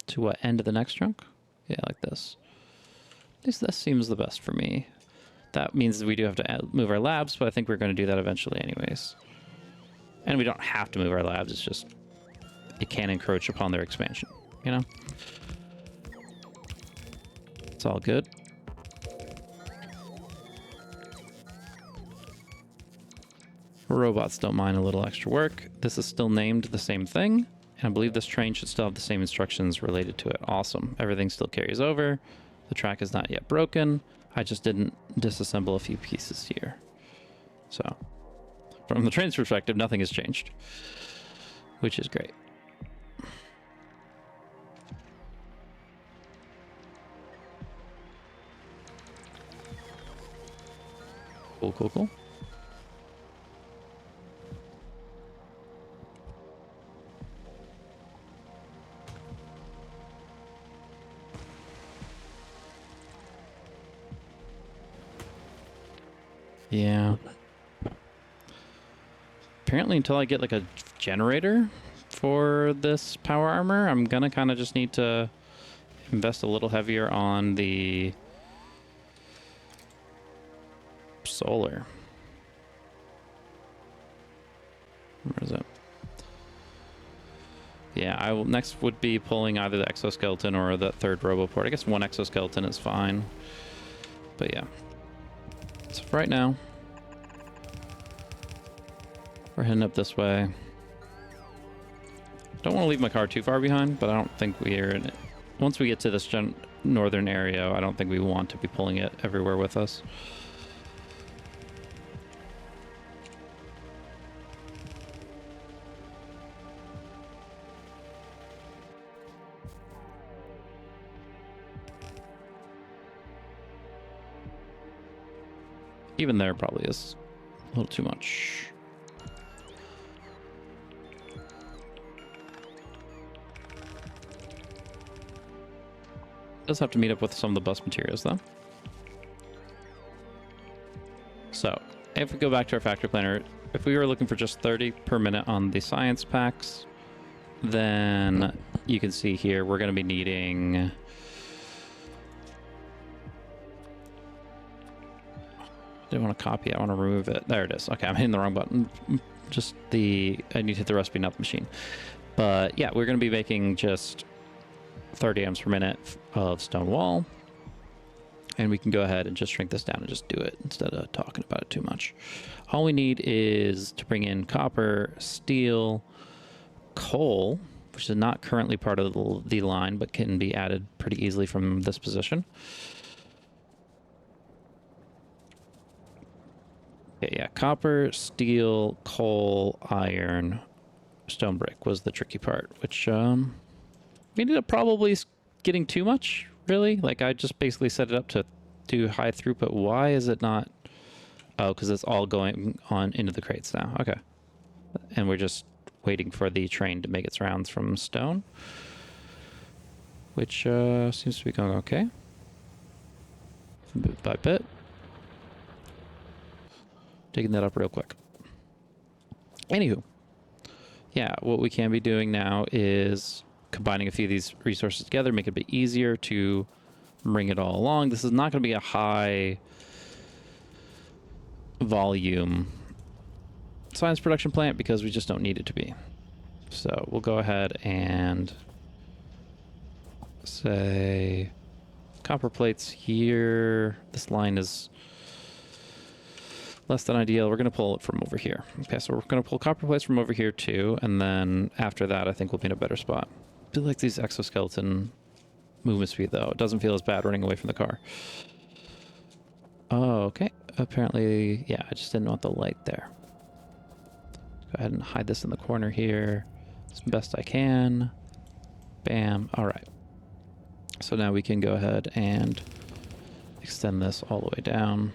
to what, end of the next chunk? Yeah, like this. At least this seems the best for me. That means that we do have to move our labs, but I think we're going to do that eventually anyways. And we don't have to move our labs, it's just, it can encroach upon their expansion, you know? It's all good. Robots don't mind a little extra work. This is still named the same thing, and I believe this train should still have the same instructions related to it. Awesome. Everything still carries over. The track is not yet broken. I just didn't disassemble a few pieces here. So, from the train's perspective, nothing has changed, which is great. Cool, cool, cool. Yeah. Apparently until I get like a generator for this power armor, I'm gonna kind of just need to invest a little heavier on the solar. Where is it? Yeah, I will next would be pulling either the exoskeleton or the third roboport. I guess one exoskeleton is fine. But yeah. So for right now, we're heading up this way. Don't want to leave my car too far behind, but I don't think we are in it. Once we get to this northern area, I don't think we want to be pulling it everywhere with us. Even there probably is a little too much. Does have to meet up with some of the bus materials though. So if we go back to our factory planner, if we were looking for just 30 per minute on the science packs, then you can see here we're going to be needing didn't want to copy it. I want to remove it. There it is. Okay, I'm hitting the wrong button. Just the... I need to hit the recipe, not the machine. But yeah, we're going to be making just 30 amps per minute of stone wall. And we can go ahead and just shrink this down and just do it instead of talking about it too much. All we need is to bring in copper, steel, coal, which is not currently part of the line, but can be added pretty easily from this position. Okay, yeah, copper, steel, coal, iron, stone brick was the tricky part, which we ended up probably getting too much, really. Like, I just basically set it up to do high throughput. Why is it not? Oh, because it's all going on into the crates now. Okay. And we're just waiting for the train to make its rounds from stone, which seems to be going okay. Bit by bit. Digging that up real quick. Anywho. Yeah, what we can be doing now is combining a few of these resources together, make it a bit easier to bring it all along. This is not going to be a high volume science production plant because we just don't need it to be. So we'll go ahead and say copper plates here. This line is less than ideal. We're going to pull it from over here. Okay, so we're going to pull copper plates from over here too, and then after that I think we'll be in a better spot. I feel like these exoskeleton movement speed though. It doesn't feel as bad running away from the car. Oh, okay. Apparently, yeah, I just didn't want the light there. Go ahead and hide this in the corner here as best I can. Bam. All right. So now we can go ahead and extend this all the way down.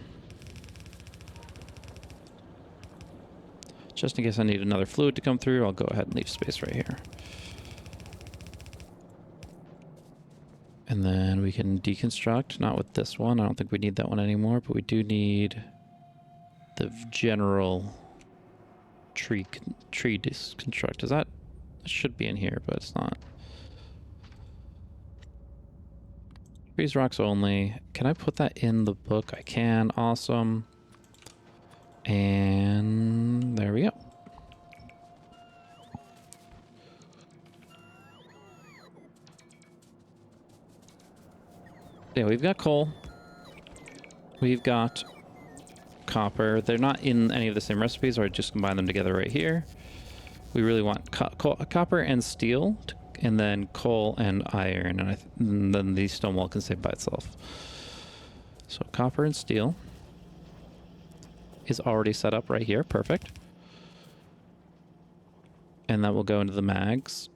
Just in case I need another fluid to come through, I'll go ahead and leave space right here. And then we can deconstruct, not with this one. I don't think we need that one anymore, but we do need the general tree deconstruct. Is that... It should be in here, but it's not. Trees, rocks only. Can I put that in the book? I can. Awesome. And there we go. Yeah, we've got coal. We've got copper. They're not in any of the same recipes, so I just combine them together right here. We really want copper and steel, and then coal and iron, and then the stone wall can stay by itself. So copper and steel is already set up right here. Perfect. And that will go into the mags.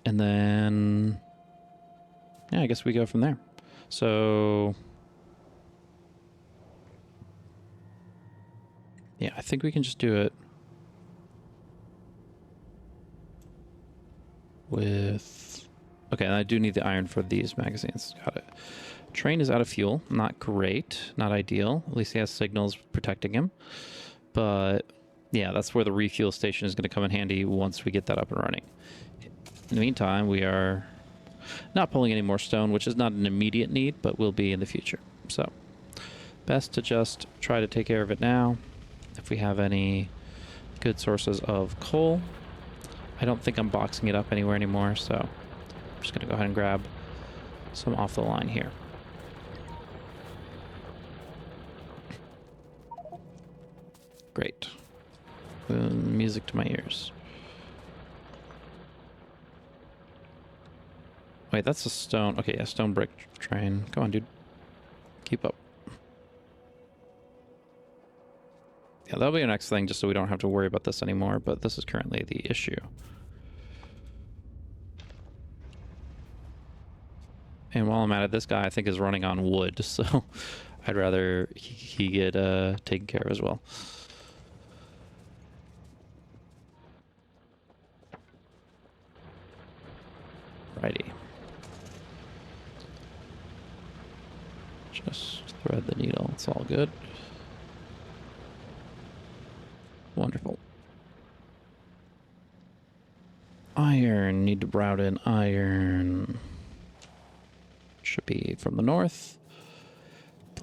And then... yeah, I guess we go from there. So... yeah, I think we can just do it with... okay, and I do need the iron for these magazines. Got it. Train is out of fuel. Not great. Not ideal. At least he has signals protecting him. But yeah, that's where the refuel station is going to come in handy once we get that up and running. In the meantime, we are not pulling any more stone, which is not an immediate need, but will be in the future. So best to just try to take care of it now. If we have any good sources of coal. I don't think I'm boxing it up anywhere anymore, so I'm just going to go ahead and grab some off the line here. Great. Music to my ears. Wait, that's a stone. Okay, yeah, stone brick train. Come on, dude. Keep up. Yeah, that'll be our next thing, just so we don't have to worry about this anymore, but this is currently the issue. And while I'm at it, this guy I think is running on wood, so I'd rather he get taken care of as well. Righty. Just thread the needle. It's all good. Wonderful. Iron. Need to route in iron. Should be from the north.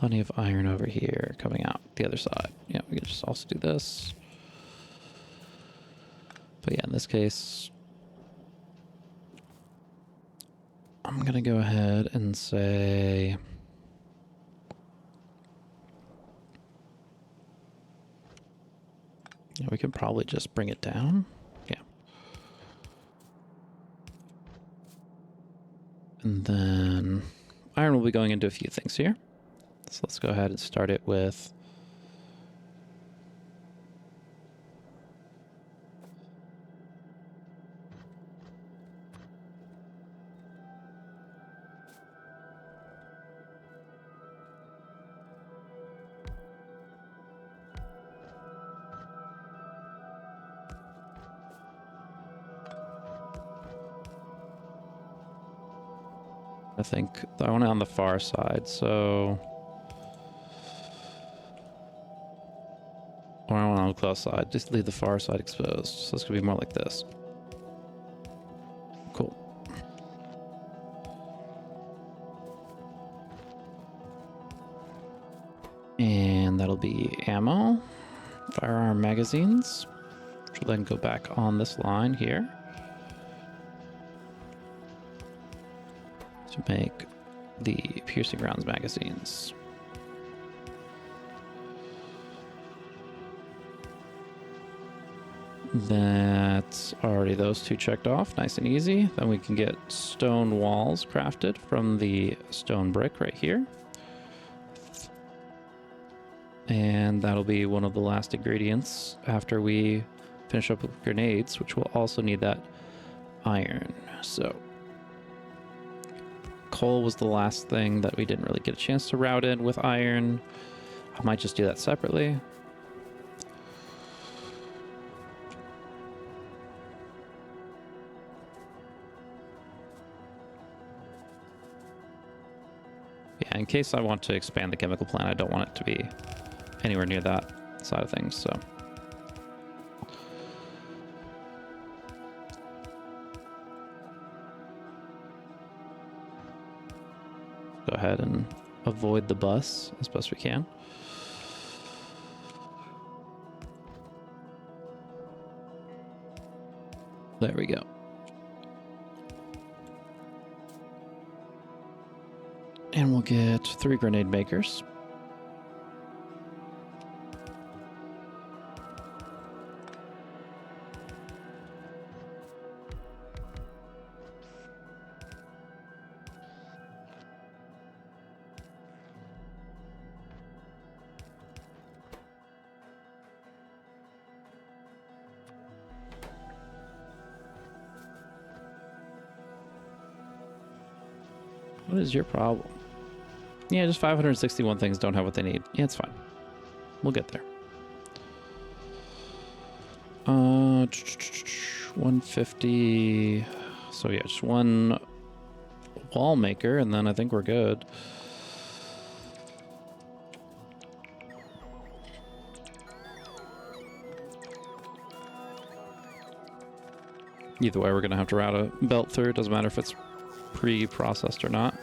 plenty of iron over here coming out the other side. Yeah, we can just also do this. But yeah, in this case, I'm going to go ahead and say... Yeah, we could probably just bring it down. Yeah. And then iron will be going into a few things here. So let's go ahead and start it with... I think I want it on the far side, so... Or I want it on the close side. Just leave the far side exposed. So it's going to be more like this. Cool. And that'll be ammo. Firearm magazines. Which will then go back on this line here. To make the piercing rounds magazines. That's already those two checked off, nice and easy. Then we can get stone walls crafted from the stone brick right here. And that'll be one of the last ingredients after we finish up with grenades, which will also need that iron. So coal was the last thing that we didn't really get a chance to route in with iron. I might just do that separately. Yeah, in case I want to expand the chemical plant, I don't want it to be anywhere near that side of things, so. Go ahead and avoid the bus as best we can. There we go. And we'll get 3 grenade makers. What is your problem? Yeah, just 561 things don't have what they need. Yeah, it's fine. We'll get there. 150. So yeah, just 1 wall maker, and then I think we're good. Either way, we're gonna have to route a belt through. It doesn't matter if it's pre-processed or not.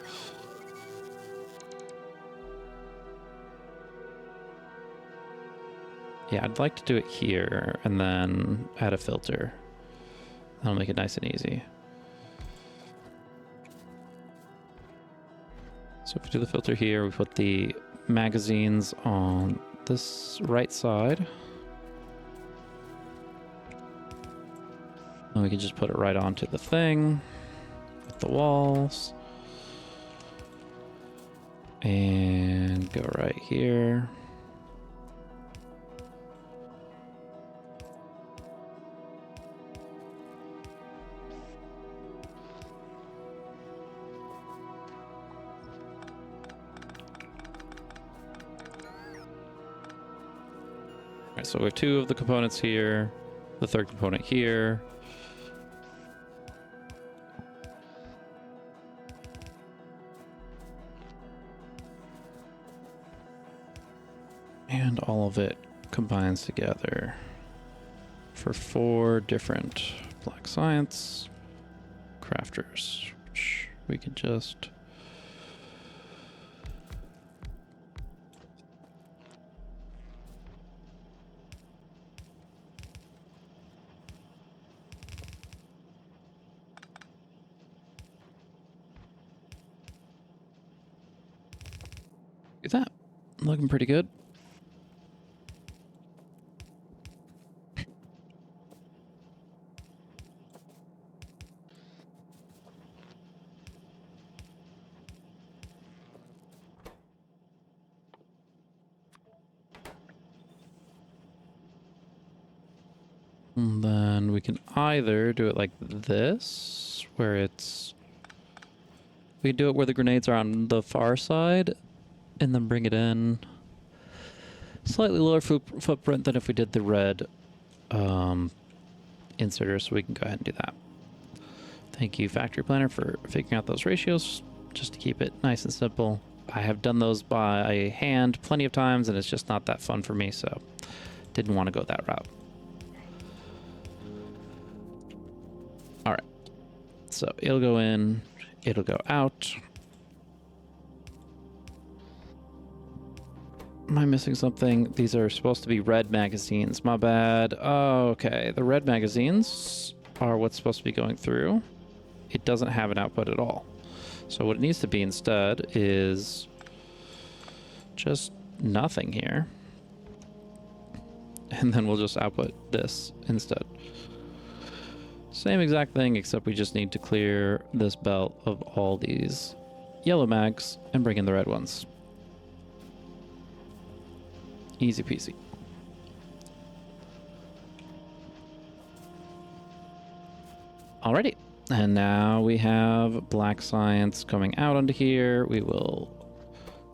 Yeah, I'd like to do it here and then add a filter. That'll make it nice and easy. So if we do the filter here, we put the magazines on this right side. And we can just put it right onto the thing with the walls. And go right here. Alright, so we have 2 of the components here, the 3rd component here. And all of it combines together for 4 different black science crafters, which we can just Looking pretty good. And then we can either do it like this, where it's... We can do it where the grenades are on the far side, and then bring it in. Slightly lower footprint than if we did the red inserter, so we can go ahead and do that. Thank you, Factory Planner, for figuring out those ratios, just to keep it nice and simple. I have done those by hand plenty of times, and it's just not that fun for me, so didn't want to go that route. All right, so it'll go in, it'll go out. Am I missing something? These are supposed to be red magazines. My bad. Oh, okay. The red magazines are what's supposed to be going through. It doesn't have an output at all. So what it needs to be instead is just nothing here. And then we'll just output this instead. Same exact thing, except we just need to clear this belt of all these yellow mags and bring in the red ones. Easy peasy. Alrighty, and now we have black science coming out onto here. We will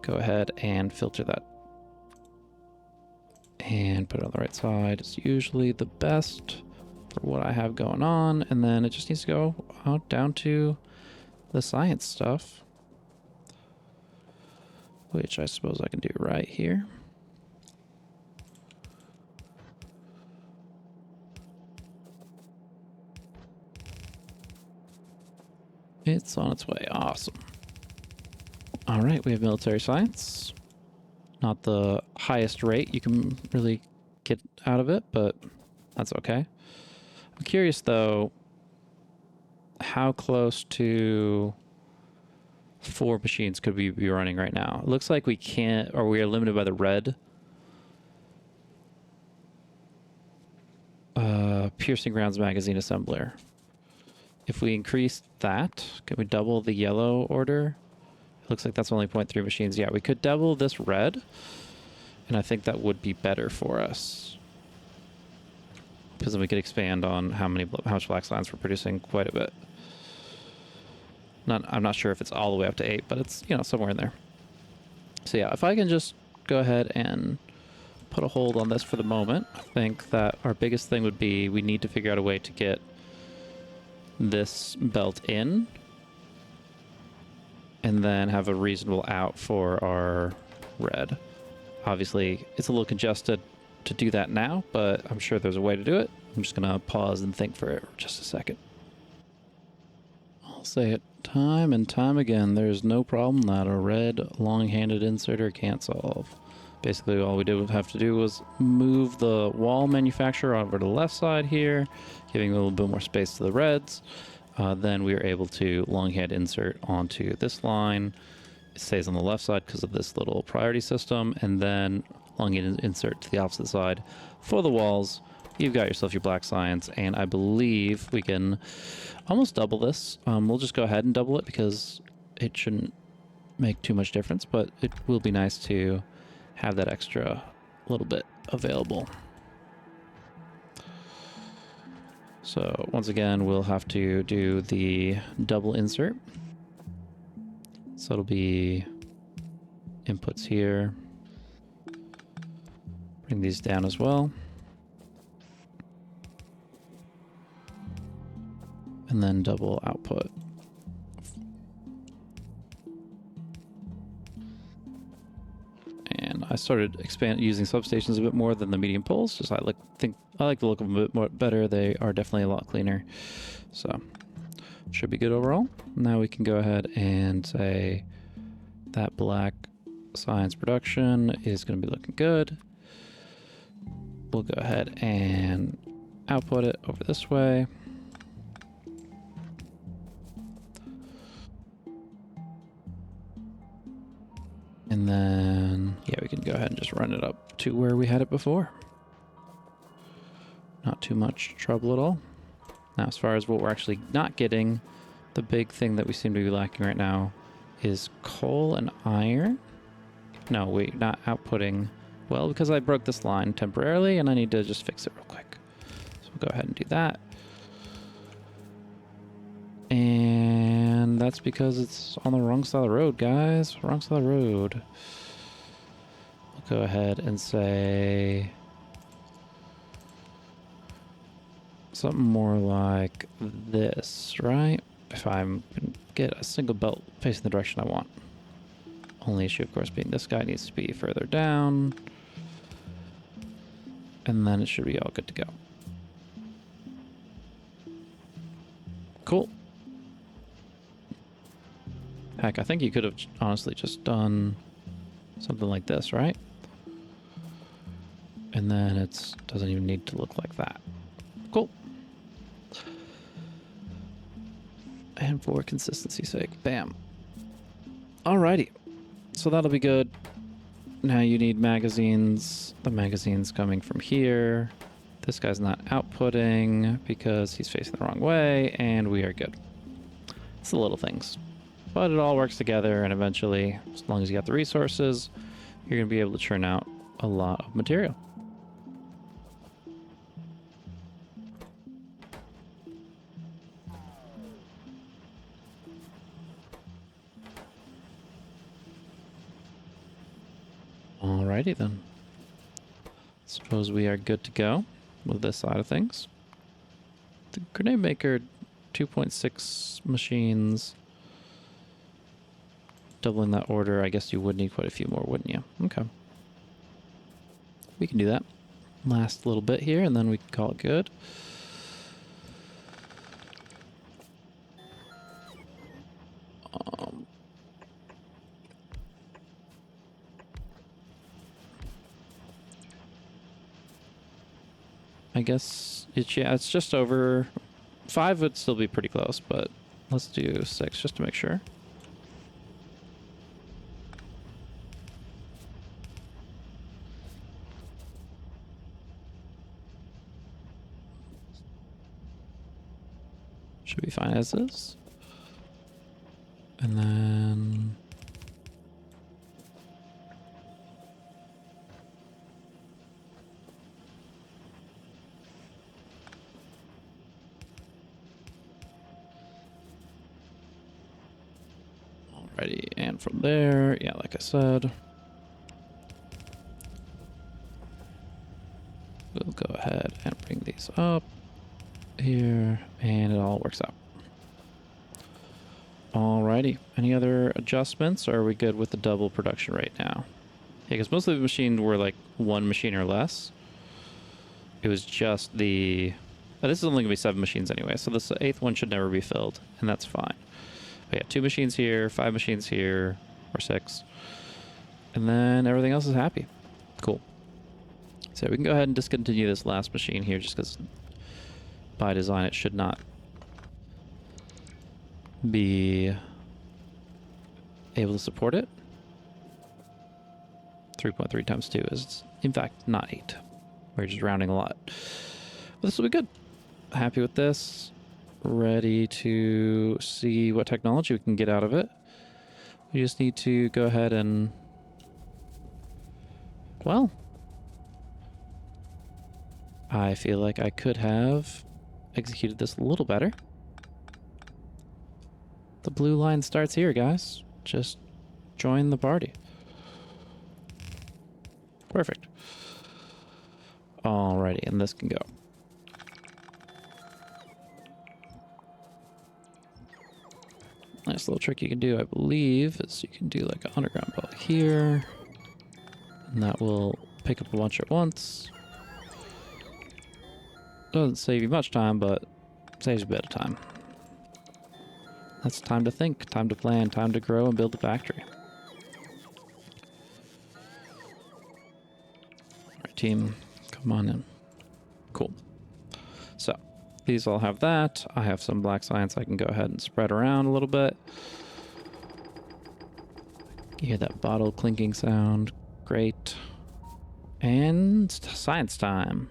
go ahead and filter that and put it on the right side. It's usually the best for what I have going on, and then it just needs to go out down to the science stuff, which I suppose I can do right here. It's on its way. Awesome. All right, we have military science. Not the highest rate you can really get out of it, but that's okay. I'm curious, though, how close to 4 machines could we be running right now? It looks like we can't, or we are limited by the red. Piercing rounds magazine assembler. If we increase that, can we double the yellow order? It looks like that's only 0.3 machines. Yeah, we could double this red, and I think that would be better for us. Because then we could expand on how much black science we're producing quite a bit. I'm not sure if it's all the way up to 8, but it's, you know, somewhere in there. So yeah, if I can just go ahead and put a hold on this for the moment, I think that our biggest thing would be we need to figure out a way to get this belt in and then have a reasonable out for our red. Obviously, it's a little congested to do that now, but I'm sure there's a way to do it. I'm just gonna pause and think for just a second. I'll say it time and time again, there's no problem that a red long-handed inserter can't solve. Basically, all we did have to do was move the wall manufacturer over to the left side here, giving a little bit more space to the reds. Then we are able to long-hand insert onto this line. It stays on the left side because of this little priority system, and then long-hand insert to the opposite side for the walls. You've got yourself your black science, and I believe we can almost double this. We'll just go ahead and double it because it shouldn't make too much difference, but it will be nice to have that extra little bit available. So once again, we'll have to do the double insert. So it'll be inputs here. Bring these down as well. And then double output. And I started using substations a bit more than the medium poles. Just I like the look of them a bit more better. They are definitely a lot cleaner. So should be good overall. Now we can go ahead and say that black science production is going to be looking good. We'll go ahead and output it over this way. And then, Yeah, we can go ahead and just run it up to where we had it before. Not too much trouble at all. Now, as far as what we're actually not getting, the big thing that we seem to be lacking right now is coal and iron. No, wait, not outputting. Well, because I broke this line temporarily, and I need to just fix it real quick. So we'll go ahead and do that. And that's because it's on the wrong side of the road, guys. Wrong side of the road. We'll go ahead and say something more like this, right? If I'm going to get a single belt facing the direction I want. Only issue, of course, being this guy needs to be further down. And then it should be all good to go. Cool. Heck, I think you could have honestly just done something like this, right? And then it doesn't even need to look like that. Cool. And for consistency's sake, bam. Alrighty. So that'll be good. Now you need magazines. The magazine's coming from here. This guy's not outputting because he's facing the wrong way, and we are good. It's the little things. But it all works together, and eventually, as long as you got the resources, you're going to be able to churn out a lot of material. Alrighty then. Suppose we are good to go with this side of things. The grenade maker, 2.6 machines. Doubling that order, I guess you would need quite a few more, wouldn't you? Okay. We can do that. Last little bit here, and then we can call it good. I guess it's just over 5 would still be pretty close, but let's do 6 just to make sure. Should be fine as is. And then alrighty, and from there, yeah, like I said, we'll go ahead and bring these up here, and it all works out. Alrighty, any other adjustments, or are we good with the double production rate now? Yeah, because most of the machines were like 1 machine or less. It was just the... this is only going to be 7 machines anyway, so this 8th one should never be filled, and that's fine. But yeah, 2 machines here, 5 machines here, or 6. And then everything else is happy. Cool. So we can go ahead and discontinue this last machine here, just because by design it should not be able to support it. 3.3 times 2 is, in fact, not 8. We're just rounding a lot. But this will be good. Happy with this. Ready to see what technology we can get out of it. We just need to go ahead and... well, I feel like I could have executed this a little better. The blue line starts here, guys. Just join the party. Perfect. Alrighty, and this can go. Nice little trick you can do, I believe, is you can do like an underground belt here. And that will pick up a bunch at once. Doesn't save you much time, but saves a bit of time. That's time to think, time to plan, time to grow and build the factory. Alright, team, come on in. Cool. So, these all have that. I have some black science I can go ahead and spread around a little bit. You hear that bottle clinking sound. Great. And science time.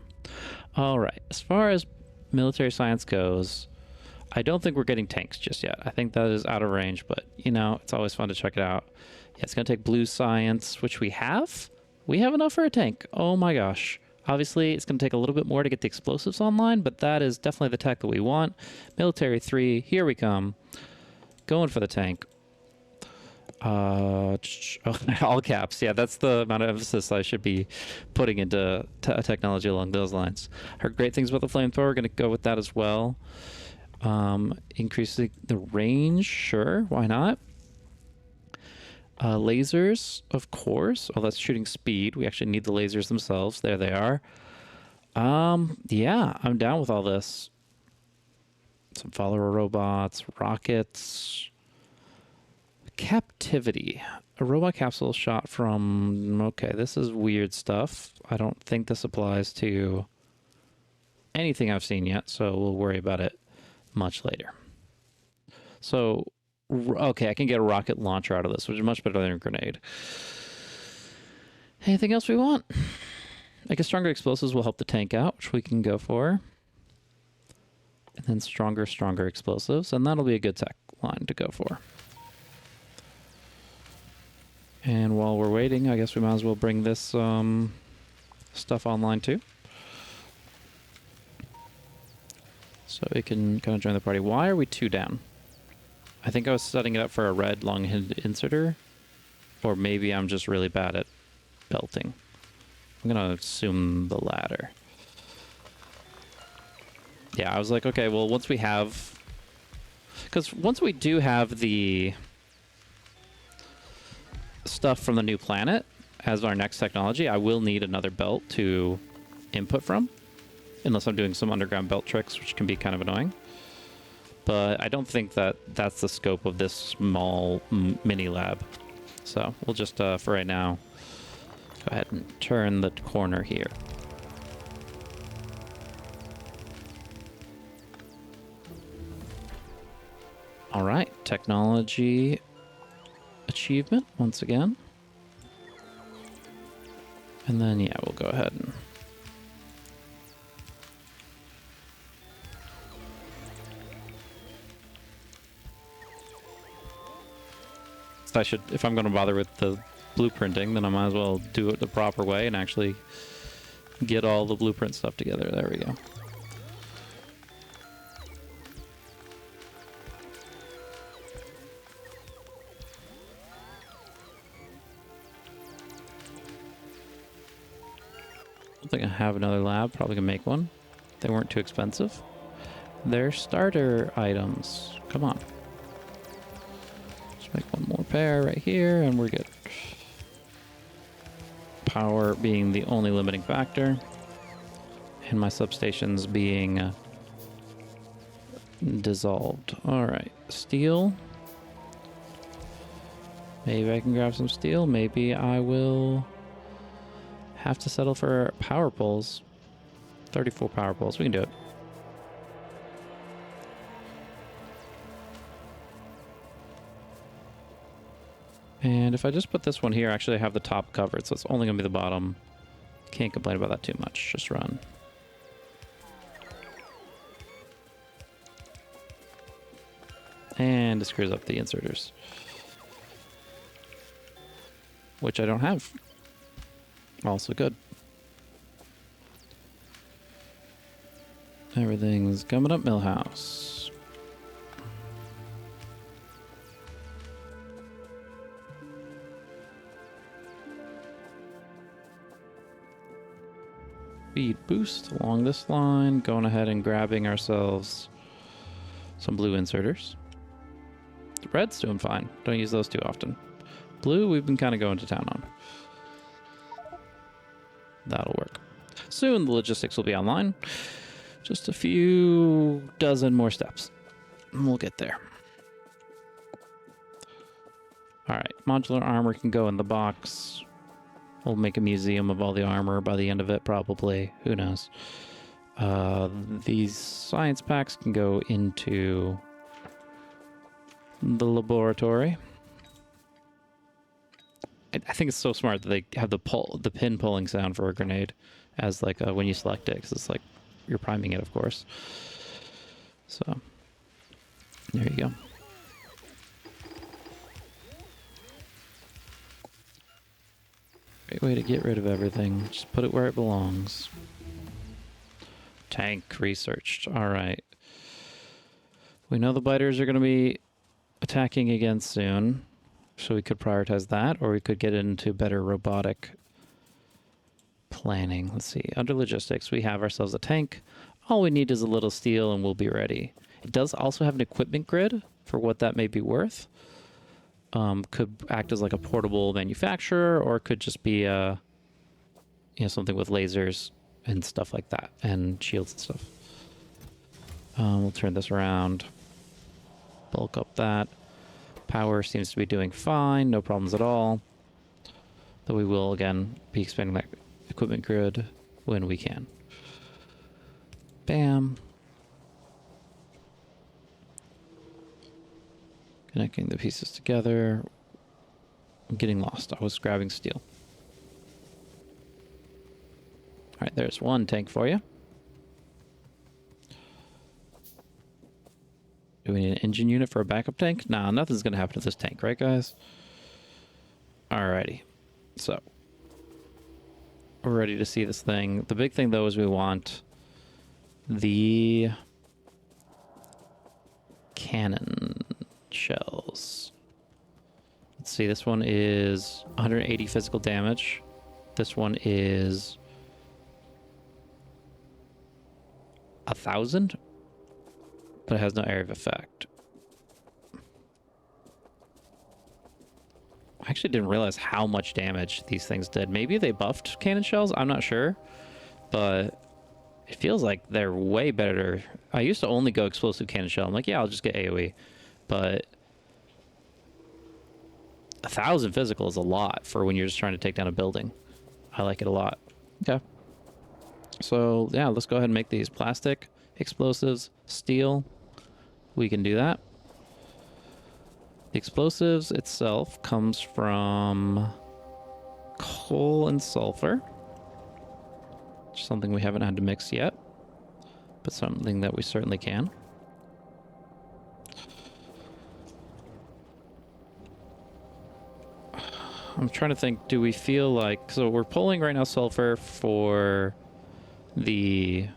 All right. As far as military science goes, I don't think we're getting tanks just yet. I think that is out of range, but you know, it's always fun to check it out. Yeah, it's going to take blue science, which we have. We have enough for a tank. Oh my gosh. Obviously, it's going to take a little bit more to get the explosives online, but that is definitely the tech that we want. Military 3, here we come. Going for the tank. All caps. Yeah, that's the amount of emphasis I should be putting into technology along those lines. Heard great things about the flamethrower. We're going to go with that as well. Increasing the range, sure, why not? Lasers, of course. Oh, that's shooting speed. We actually need the lasers themselves. There they are. Yeah, I'm down with all this. Some follower robots, rockets. Captivity. A robot capsule shot from... Okay, this is weird stuff. I don't think this applies to anything I've seen yet, so we'll worry about it much later. So, okay, I can get a rocket launcher out of this, which is much better than a grenade. Anything else we want? I guess stronger explosives will help the tank out, which we can go for. And then stronger explosives, and that'll be a good tech line to go for. And while we're waiting, I guess we might as well bring this stuff online too. So it can kind of join the party. Why are we 2 down? I think I was setting it up for a red long-handed inserter. Or maybe I'm just really bad at belting. I'm going to assume the latter. Yeah, I was like, okay, well, once we have... Because once we do have the stuff from the new planet as our next technology, I will need another belt to input from. Unless I'm doing some underground belt tricks, which can be kind of annoying. But I don't think that that's the scope of this small mini lab. So we'll just, for right now, go ahead and turn the corner here. All right, technology achievement once again. And then, yeah, we'll go ahead and... I should, if I'm going to bother with the blueprinting, then I might as well do it the proper way and actually get all the blueprint stuff together. There we go. I don't think I have another lab. Probably can make one. They weren't too expensive. They're starter items. Come on. Make one more pair right here, and we're good. Power being the only limiting factor, and my substations being dissolved. All right, steel. Maybe I can grab some steel. Maybe I will have to settle for power poles. 34 power poles. We can do it. And if I just put this one here, actually I have the top covered, so it's only going to be the bottom. Can't complain about that too much. Just run. And it screws up the inserters. Which I don't have. Also good. Everything's coming up Millhouse. Speed boost along this line, going ahead and grabbing ourselves some blue inserters. The red's doing fine. Don't use those too often. Blue, we've been kind of going to town on. That'll work. Soon the logistics will be online. Just a few dozen more steps. And we'll get there. Alright, modular armor can go in the box. We'll make a museum of all the armor by the end of it, probably. Who knows? These science packs can go into the laboratory. I think it's so smart that they have the pin pulling sound for a grenade as like when you select it, because it's like you're priming it, of course. So there you go. Great way to get rid of everything. Just put it where it belongs. Tank researched. All right. We know the biters are going to be attacking again soon, so we could prioritize that, or we could get into better robotic planning. Let's see. Under logistics, we have ourselves a tank. All we need is a little steel and we'll be ready. It does also have an equipment grid for what that may be worth. Could act as like a portable manufacturer, or it could just be something with lasers and stuff like that, and shields and stuff. We'll turn this around. Bulk up that. Power seems to be doing fine. No problems at all. Though we will, again, be expanding that equipment grid when we can. Bam. Connecting the pieces together. I'm getting lost. I was grabbing steel. All right, there's one tank for you. Do we need an engine unit for a backup tank? Nah, nothing's going to happen to this tank, right, guys? Alrighty. So, we're ready to see this thing. The big thing, though, is we want the cannon shells. Let's see, this one is 180 physical damage. This one is 1,000, but it has no area of effect. I actually didn't realize how much damage these things did. Maybe they buffed cannon shells, I'm not sure, but it feels like they're way better. I used to only go explosive cannon shell. I'm like, yeah, I'll just get AoE, but 1,000 physical is a lot for when you're just trying to take down a building. I like it a lot. Okay. So, yeah, let's go ahead and make these plastic, explosives, steel. We can do that. The explosives itself comes from coal and sulfur. Something we haven't had to mix yet, but something that we certainly can. I'm trying to think, do we feel like... So we're pulling right now sulfur for the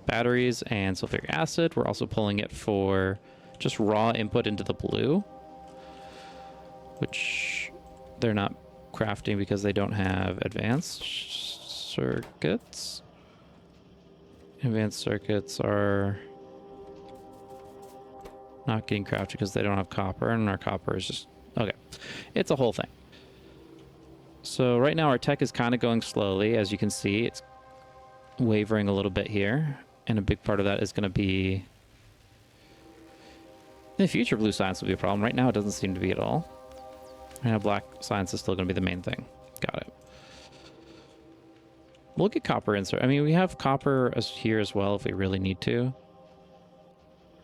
batteries and sulfuric acid. We're also pulling it for just raw input into the blue, which they're not crafting because they don't have advanced circuits. Advanced circuits are not getting crafted because they don't have copper, and our copper is just... Okay. It's a whole thing. So right now our tech is kind of going slowly. As you can see, it's wavering a little bit here, and a big part of that is going to be... In the future, blue science will be a problem. Right now, it doesn't seem to be at all. Right now, black science is still going to be the main thing. Got it. We'll get copper insert. I mean, we have copper here as well if we really need to.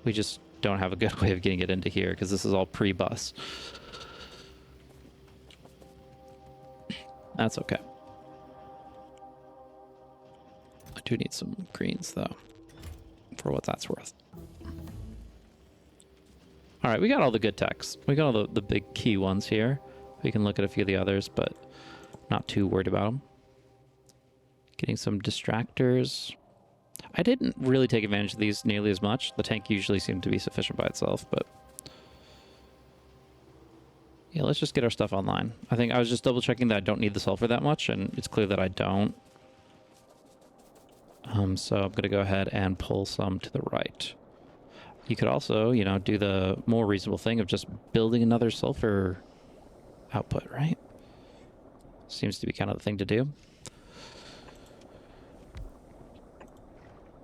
We just don't have a good way of getting it into here because this is all pre-bus. That's okay. I do need some greens, though, for what that's worth. All right, we got all the good techs. We got all the big key ones here. We can look at a few of the others, but not too worried about them. Getting some distractors. I didn't really take advantage of these nearly as much. The tank usually seemed to be sufficient by itself, but... Yeah, let's just get our stuff online. I think I was just double checking that I don't need the sulfur that much, and it's clear that I don't. So I'm going to go ahead and pull some to the right. You could also, you know, do the more reasonable thing of just building another sulfur output, right? Seems to be kind of the thing to do.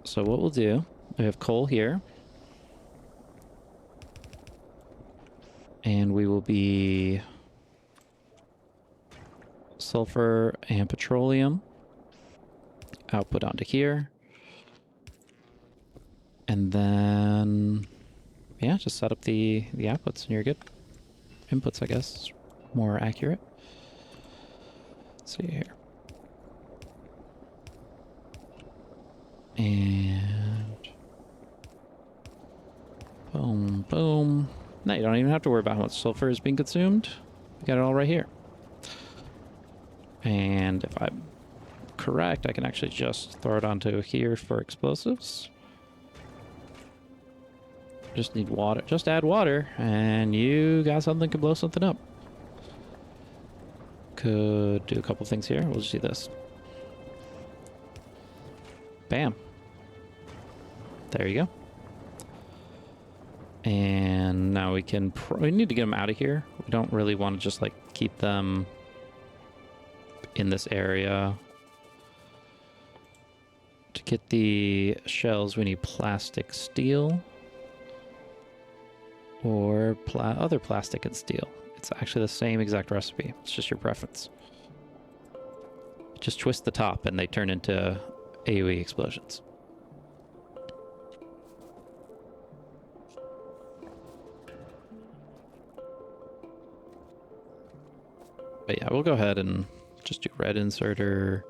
So what we'll do, we have coal here. And we will be sulfur and petroleum output onto here. And then, yeah, just set up the outputs and you're good. Inputs, I guess, more accurate. see here. And boom, boom. Now you don't even have to worry about how much sulfur is being consumed. You got it all right here. And if I'm correct, I can actually just throw it onto here for explosives. Just need water. Just add water, and you got something to blow something up. Could do a couple things here. We'll just do this. Bam. There you go. And now we can... we need to get them out of here. We don't really want to just, like, keep them in this area. To get the shells, we need plastic steel. Or other plastic and steel. It's actually the same exact recipe. It's just your preference. Just twist the top and they turn into AoE explosions. But yeah, we'll go ahead and just do red inserter.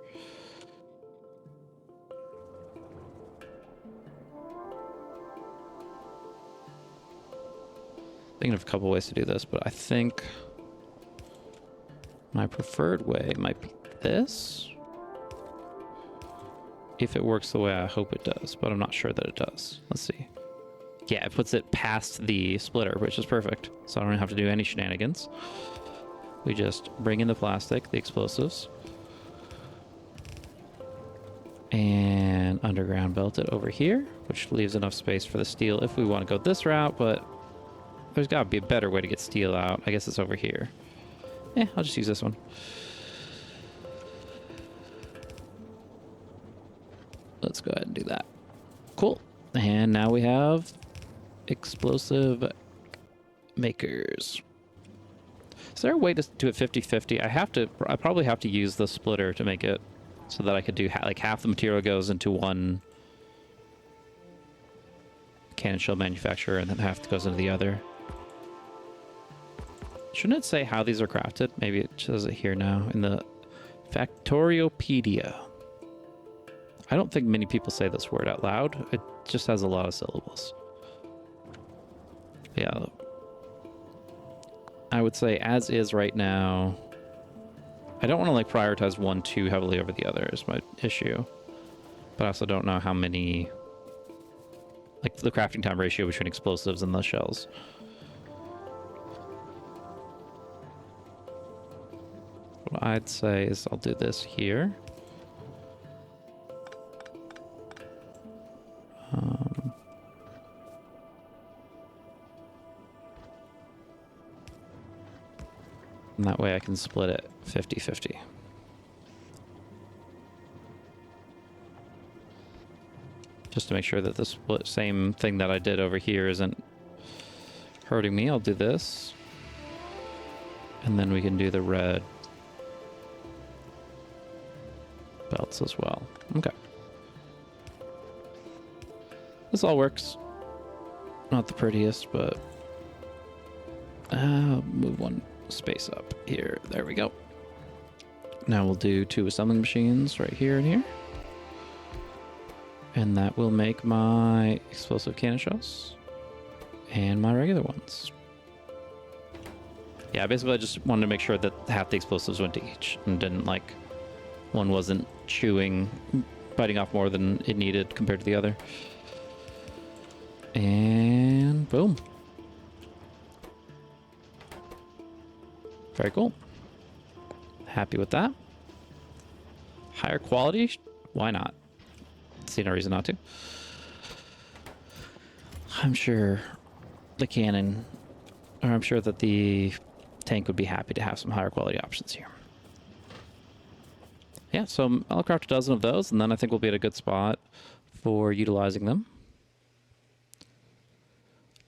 Thinking of a couple ways to do this, but I think my preferred way might be this. If it works the way I hope it does, but I'm not sure that it does. Let's see. Yeah, it puts it past the splitter, which is perfect. So I don't have to do any shenanigans. We just bring in the plastic, the explosives, and underground belt it over here, which leaves enough space for the steel if we want to go this route, but there's got to be a better way to get steel out. I guess it's over here. I'll just use this one. Let's go ahead and do that. Cool. And now we have explosive makers. Is there a way to do it 50-50? I probably have to use the splitter to make it so that I could do like half the material goes into one cannon shell manufacturer and then half goes into the other. Shouldn't it say how these are crafted? Maybe it says it here now in the Factoriopedia. I don't think many people say this word out loud. It just has a lot of syllables. Yeah. I would say as is right now. I don't want to like prioritize one too heavily over the other is my issue. But I also don't know how many, like the crafting time ratio between explosives and the shells. What I'd say is I'll do this here. And that way I can split it 50-50. Just to make sure that the same thing that I did over here isn't hurting me, I'll do this. And then we can do the red belts as well. Okay. This all works. Not the prettiest, but I'll move one space up here. There we go. Now we'll do 2 assembling machines right here and here. And that will make my explosive cannon shells and my regular ones. Yeah, basically I just wanted to make sure that half the explosives went to each and didn't like one wasn't biting off more than it needed compared to the other. And boom. Very cool. Happy with that. Higher quality? Why not? See no reason not to. I'm sure the cannon, or I'm sure that the tank would be happy to have some higher quality options here. Yeah, so I'll craft a dozen of those, and then I think we'll be at a good spot for utilizing them.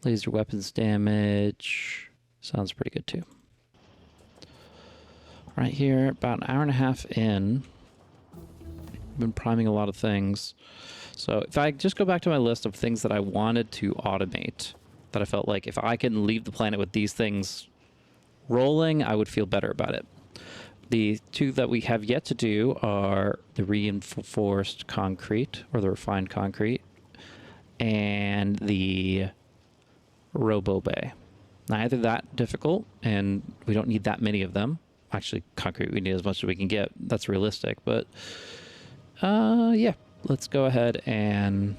Laser weapons damage. Sounds pretty good too. Right here, about an hour and a half in. I've been priming a lot of things. So if I just go back to my list of things that I wanted to automate, that I felt like if I can leave the planet with these things rolling, I would feel better about it. The two that we have yet to do are the reinforced concrete, or the refined concrete, and the robo bay. Neither that difficult, and we don't need that many of them. Actually, concrete we need as much as we can get. That's realistic, but yeah, let's go ahead and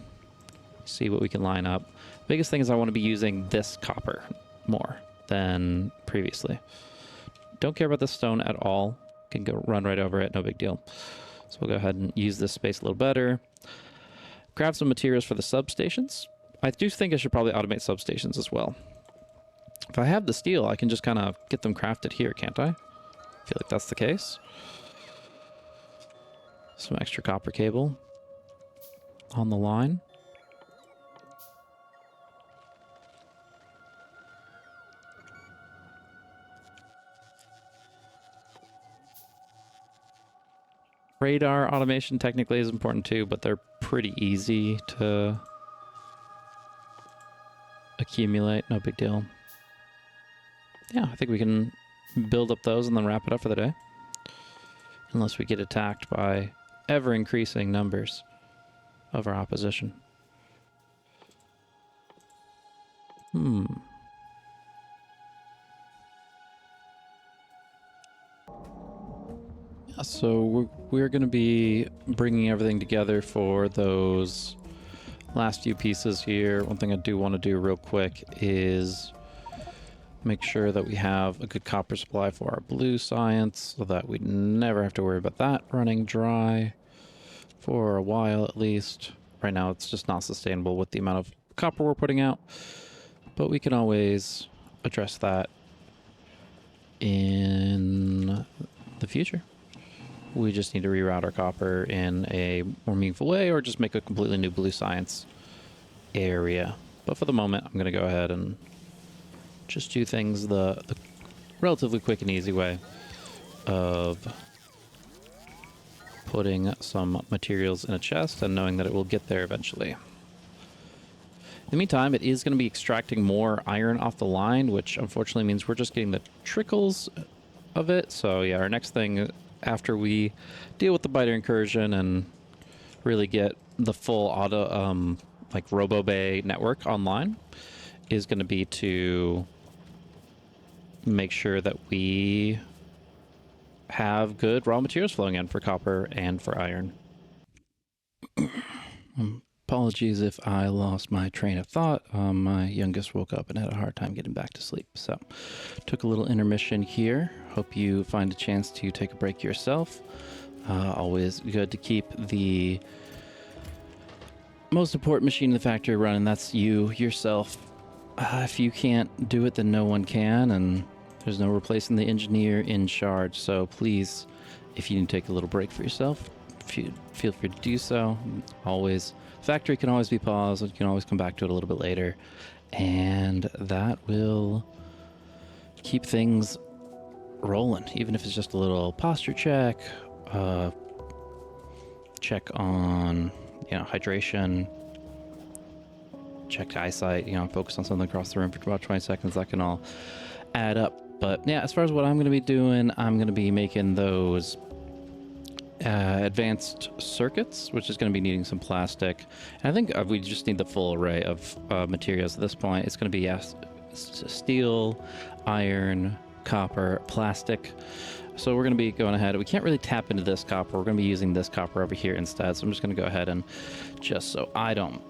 see what we can line up. Biggest thing is I want to be using this copper more than previously. Don't care about the stone at all. Can go run right over it, no big deal. So we'll go ahead and use this space a little better. Grab some materials for the substations. I do think I should probably automate substations as well. If I have the steel, I can just kind of get them crafted here, can't I? I feel like that's the case. Some extra copper cable on the line. Radar automation technically is important too, but they're pretty easy to accumulate. No big deal. Yeah, I think we can build up those and then wrap it up for the day. Unless we get attacked by ever-increasing numbers of our opposition. So we're going to be bringing everything together for those last few pieces here. One thing I do want to do real quick is make sure that we have a good copper supply for our blue science so that we never have to worry about that running dry for a while at least. Right now it's just not sustainable with the amount of copper we're putting out, but we can always address that in the future. We just need to reroute our copper in a more meaningful way or just make a completely new blue science area. But for the moment, I'm going to go ahead and just do things the relatively quick and easy way of putting some materials in a chest and knowing that it will get there eventually. In the meantime, it is going to be extracting more iron off the line, which unfortunately means we're just getting the trickles of it. So yeah, our next thing after we deal with the biter incursion and really get the full auto like robo bay network online is going to be to make sure that we have good raw materials flowing in for copper and for iron. Apologies if I lost my train of thought. My youngest woke up and had a hard time getting back to sleep. So took a little intermission here. Hope you find a chance to take a break yourself. Always good to keep the most important machine in the factory running. That's you, yourself. If you can't do it, then no one can. And there's no replacing the engineer in charge. So please, if you need to take a little break for yourself, feel free to do so. Always. Factory can always be paused. You can always come back to it a little bit later. And that will keep things rolling, even if it's just a little posture check, check on, hydration, check eyesight, focus on something across the room for about 20 seconds. That can all add up. But yeah, as far as what I'm going to be doing, I'm going to be making those advanced circuits, which is going to be needing some plastic. And I think we just need the full array of materials at this point. It's going to be steel, iron, copper, plastic. So we're going to be going ahead. We can't really tap into this copper. We're going to be using this copper over here instead. So I'm just going to go ahead and, just so I don't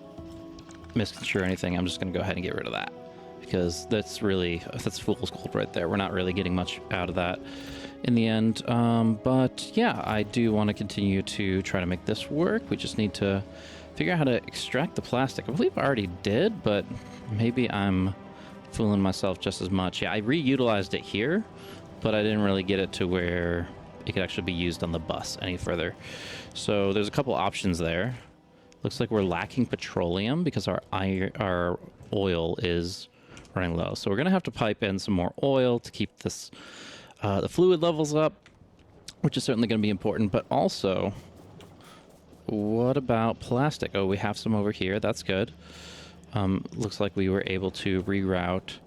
misconstrue anything, I'm just going to go ahead and get rid of that, because that's fool's gold right there. We're not really getting much out of that in the end. But yeah, I do want to continue to try to make this work. We just need to figure out how to extract the plastic. I believe I already did, but maybe I'm fooling myself just as much. Yeah, I reutilized it here, but I didn't really get it to where it could actually be used on the bus any further. So there's a couple options there. Looks like we're lacking petroleum because our oil is running low. So we're going to have to pipe in some more oil to keep this the fluid levels up, which is certainly going to be important. But also, what about plastic? Oh, we have some over here. That's good. Looks like we were able to reroute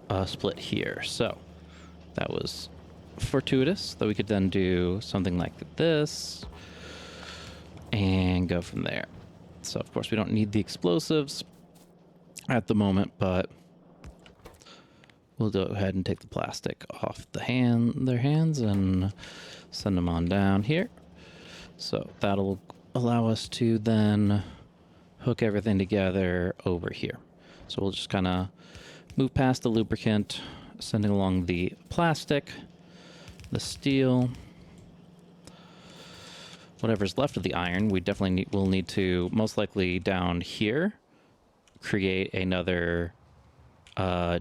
a split here. So that was fortuitous that we could then do something like this and go from there. So of course we don't need the explosives at the moment, but we'll go ahead and take the plastic off their hands and send them on down here. So that'll allow us to then hook everything together over here. So we'll just kind of move past the lubricant, sending along the plastic, the steel, whatever's left of the iron. We definitely will need to, most likely down here, create another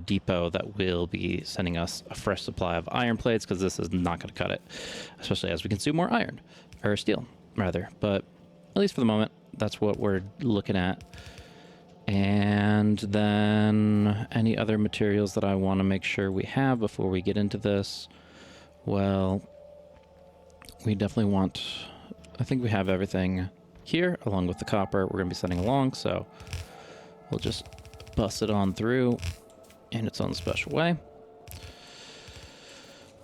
depot that will be sending us a fresh supply of iron plates, because this is not going to cut it, especially as we consume more iron, or steel rather. But at least for the moment, that's what we're looking at. And then any other materials that I want to make sure we have before we get into this, well, we definitely want, I think we have everything here along with the copper we're going to be sending along, so we'll just bust it on through in its own special way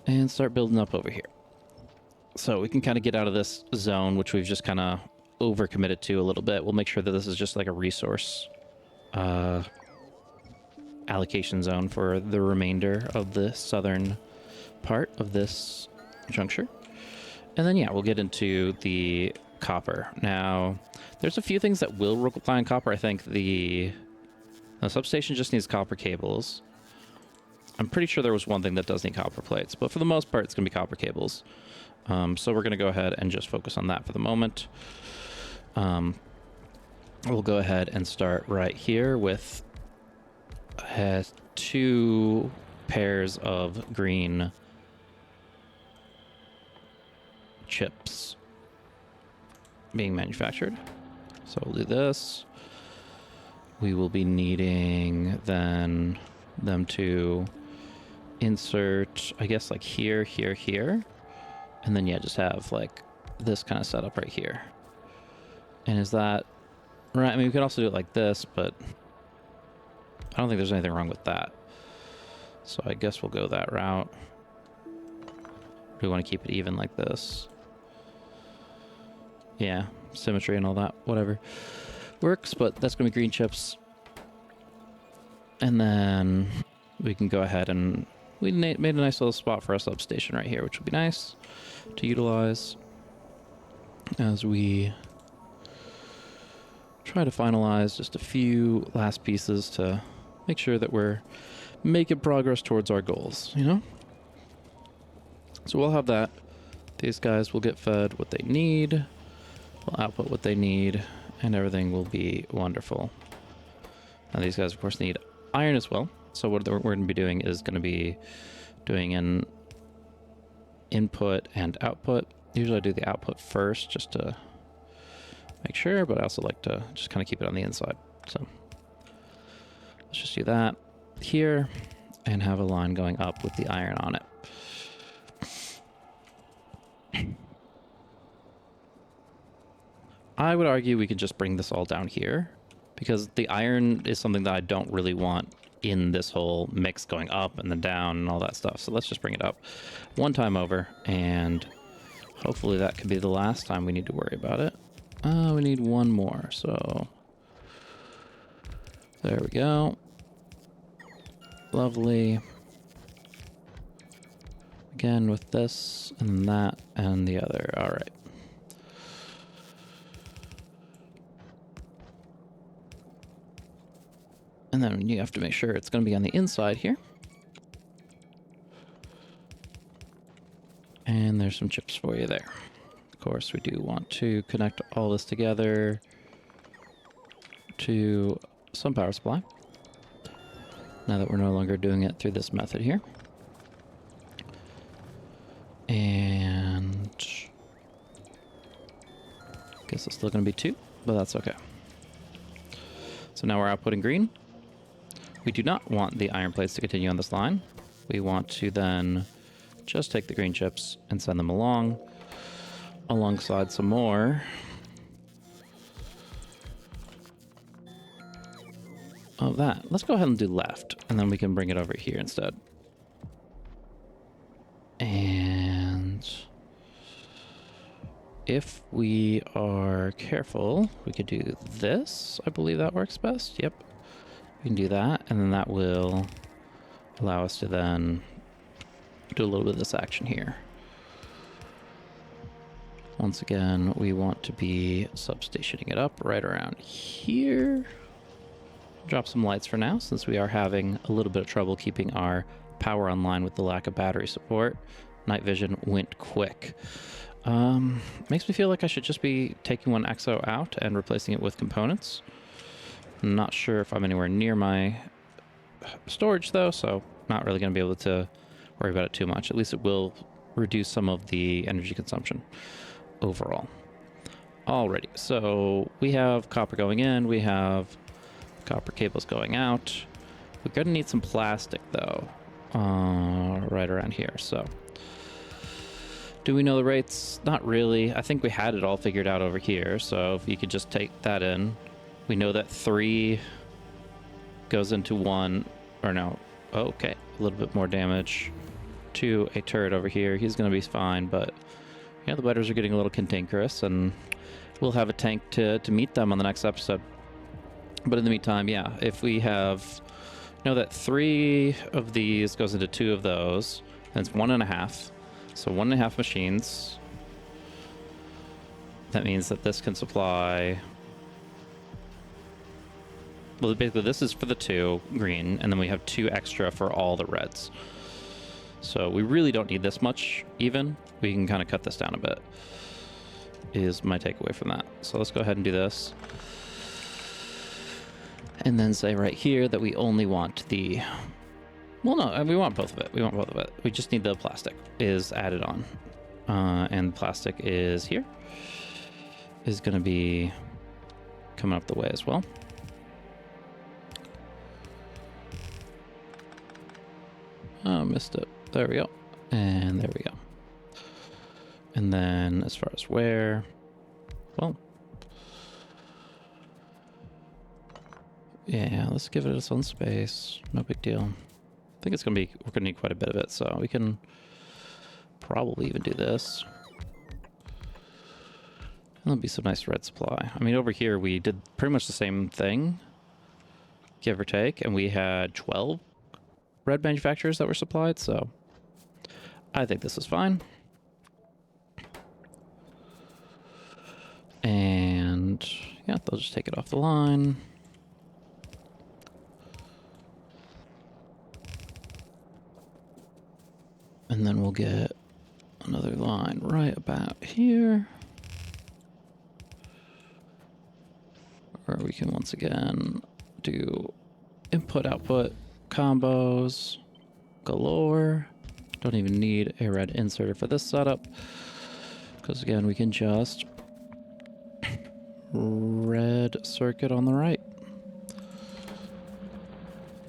and start building up over here. So we can kind of get out of this zone, which we've just kind of overcommitted to a little bit. We'll make sure that this is just like a resource allocation zone for the remainder of the southern part of this juncture. And then, yeah, we'll get into the copper. Now, there's a few things that will require copper. I think the substation just needs copper cables. I'm pretty sure there was one thing that does need copper plates, but for the most part, it's going to be copper cables. So we're going to go ahead and just focus on that for the moment. We'll go ahead and start right here with 2 pairs of green chips being manufactured. So we'll do this. We will be needing then them to insert, I guess, like here, here, here. And then, yeah, just have like this kind of setup right here. And is that right? I mean, we could also do it like this, but I don't think there's anything wrong with that. So I guess we'll go that route. Do we want to keep it even like this? Yeah, symmetry and all that, whatever. Works, but that's going to be green chips. And then we can go ahead and we made a nice little spot for our substation right here, which would be nice to utilize as we try to finalize just a few last pieces to make sure that we're making progress towards our goals, you know? So we'll have that. These guys will get fed what they need, will output what they need, and everything will be wonderful. Now these guys, of course, need iron as well. So what we're going to be doing is going to be doing an input and output. Usually I do the output first just to make sure, but I also like to just kind of keep it on the inside. So let's just do that here and have a line going up with the iron on it. I would argue we could just bring this all down here because the iron is something that I don't really want in this whole mix going up and then down and all that stuff. So let's just bring it up one time over, and hopefully that could be the last time we need to worry about it. We need one more, so there we go. Lovely. Again with this and that and the other. All right. And then you have to make sure it's going to be on the inside here. And there's some chips for you there. Of course, we do want to connect all this together to some power supply. Now that we're no longer doing it through this method here. And I guess it's still going to be 2, but that's okay. So now we're outputting green. We do not want the iron plates to continue on this line. We want to then just take the green chips and send them along, alongside some more of that. Let's go ahead and do left, and then we can bring it over here instead. And if we are careful, we could do this. I believe that works best. Yep. We can do that, and then that will allow us to then do a little bit of this action here. Once again, we want to be substationing it up right around here. Drop some lights for now, since we are having a little bit of trouble keeping our power online with the lack of battery support. Night vision went quick. Makes me feel like I should just be taking one EXO out and replacing it with components. I'm not sure if I'm anywhere near my storage though, so not really going to be able to worry about it too much. At least it will reduce some of the energy consumption overall. Alrighty, so we have copper going in, we have copper cables going out. We're going to need some plastic though, right around here. So do we know the rates? Not really. I think we had it all figured out over here, so if you could just take that in. We know that 3 goes into 1, or no, okay, a little bit more damage to a turret over here. He's going to be fine, but yeah, the butters are getting a little cantankerous, and we'll have a tank to meet them on the next episode. But in the meantime, yeah, if we have, know that 3 of these goes into 2 of those, then it's 1.5. So 1.5 machines. That means that this can supply... Well, basically this is for the 2 green, and then we have 2 extra for all the reds. So we really don't need this much even. We can kind of cut this down a bit, is my takeaway from that. So let's go ahead and do this. And then say right here that we only want the... Well, no, we want both of it. We want both of it. We just need the plastic is added on. And plastic is here. Is going to be coming up the way as well. Oh, missed it. There we go. And there we go. And then as far as where, well, yeah, let's give it its own space. No big deal. I think it's going to be, we're going to need quite a bit of it, so we can probably even do this. That'll be some nice red supply. I mean, over here we did pretty much the same thing, give or take, and we had 12 red manufacturers that were supplied, so I think this is fine. And yeah, they'll just take it off the line. And then we'll get another line right about here. Or we can once again do input-output combos galore. Don't even need a red inserter for this setup, because again, we can just red circuit on the right.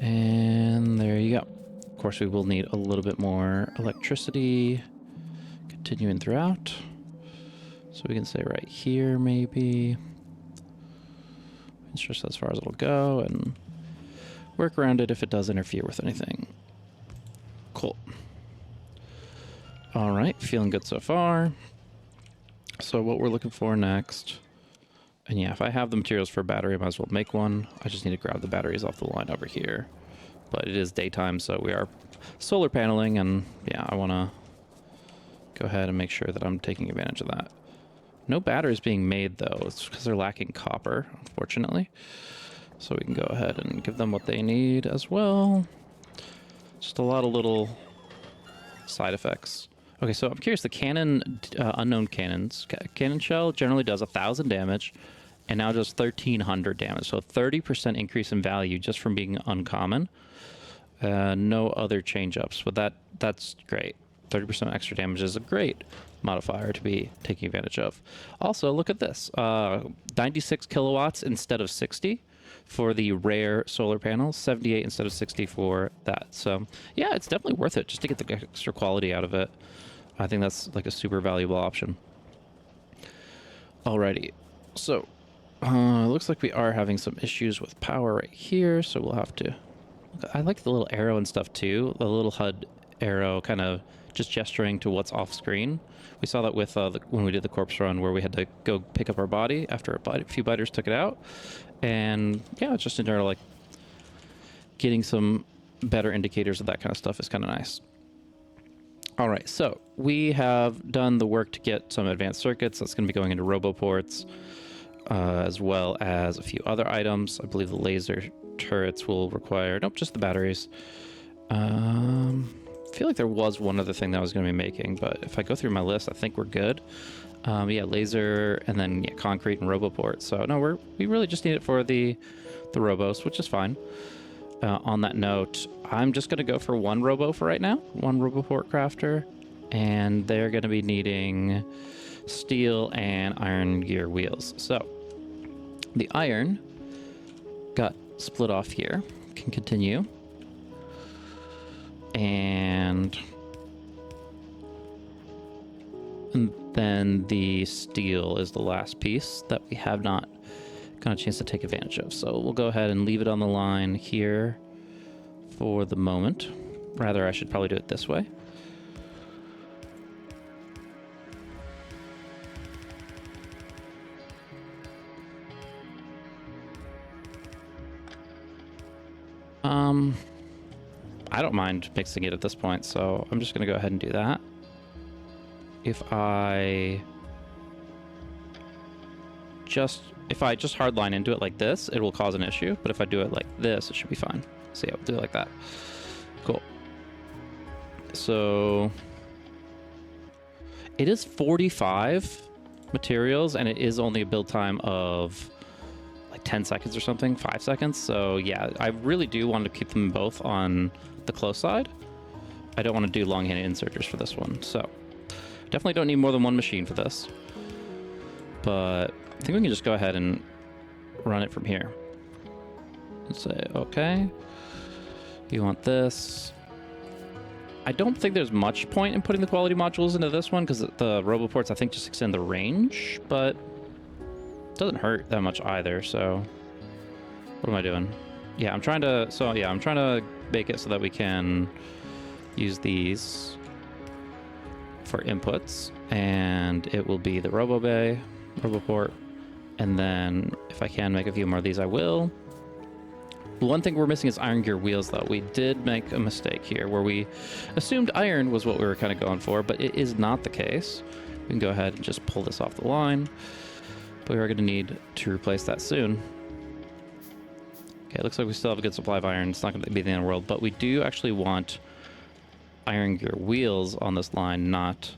And there you go. Of course, we will need a little bit more electricity continuing throughout. So we can say right here, maybe. It's just as far as it'll go, and work around it if it does interfere with anything. Cool. All right, feeling good so far. So what we're looking for next, and yeah, if I have the materials for a battery, I might as well make one. I just need to grab the batteries off the line over here. But it is daytime, so we are solar paneling, and yeah, I want to go ahead and make sure that I'm taking advantage of that. No batteries being made, though. It's because they're lacking copper, unfortunately. So we can go ahead and give them what they need as well. Just a lot of little side effects. Okay, so I'm curious. The cannon, unknown cannons, cannon shell generally does 1,000 damage, and now does 1,300 damage. So a 30% increase in value just from being uncommon. No other change-ups, but that's great. 30% extra damage is a great modifier to be taking advantage of. Also, look at this. 96 kilowatts instead of 60 for the rare solar panels, 78 instead of 60 for that. So yeah, it's definitely worth it just to get the extra quality out of it. I think that's like a super valuable option. Alrighty, so looks like we are having some issues with power right here, so we'll have to... I like the little arrow and stuff too. The little HUD arrow kind of just gesturing to what's off screen. We saw that with when we did the corpse run, where we had to go pick up our body after a few biters took it out. And yeah, it's just in general, like, getting some better indicators of that kind of stuff is kind of nice. All right, so we have done the work to get some advanced circuits. That's going to be going into roboports, as well as a few other items. I believe the laser turrets will require... Nope, just the batteries. I feel like there was one other thing that I was going to be making, but if I go through my list, I think we're good. Yeah, laser, and then yeah, concrete and roboport. So no, we really just need it for the robos, which is fine. On that note, I'm just going to go for one robo for right now, one roboport crafter, and they're going to be needing steel and iron gear wheels. So the iron got split off here, can continue, and then the steel is the last piece that we have not gotten a chance to take advantage of. So we'll go ahead and leave it on the line here for the moment. Rather, I should probably do it this way. I don't mind mixing it at this point, so I'm just going to go ahead and do that. If I just hardline into it like this, it will cause an issue. But if I do it like this, it should be fine. So yeah, we'll do it like that. Cool. So it is 45 materials, and it is only a build time of like 10 seconds or something, 5 seconds. So yeah, I really do want to keep them both on the close side. I don't want to do long-handed inserters for this one. So definitely don't need more than one machine for this. But I think we can just go ahead and run it from here. Let's say, okay, you want this. I don't think there's much point in putting the quality modules into this one, because the roboports, I think, just extend the range, but it doesn't hurt that much either. So what am I doing? Yeah, I'm trying to make it so that we can use these for inputs, and it will be the roboport, and then if I can make a few more of these, I will. One thing we're missing is iron gear wheels, though. We did make a mistake here where we assumed iron was what we were kind of going for, but it is not the case. We can go ahead and just pull this off the line, but we are going to need to replace that soon. Okay, it looks like we still have a good supply of iron. It's not going to be the end of the world, but we do actually want iron gear wheels on this line, not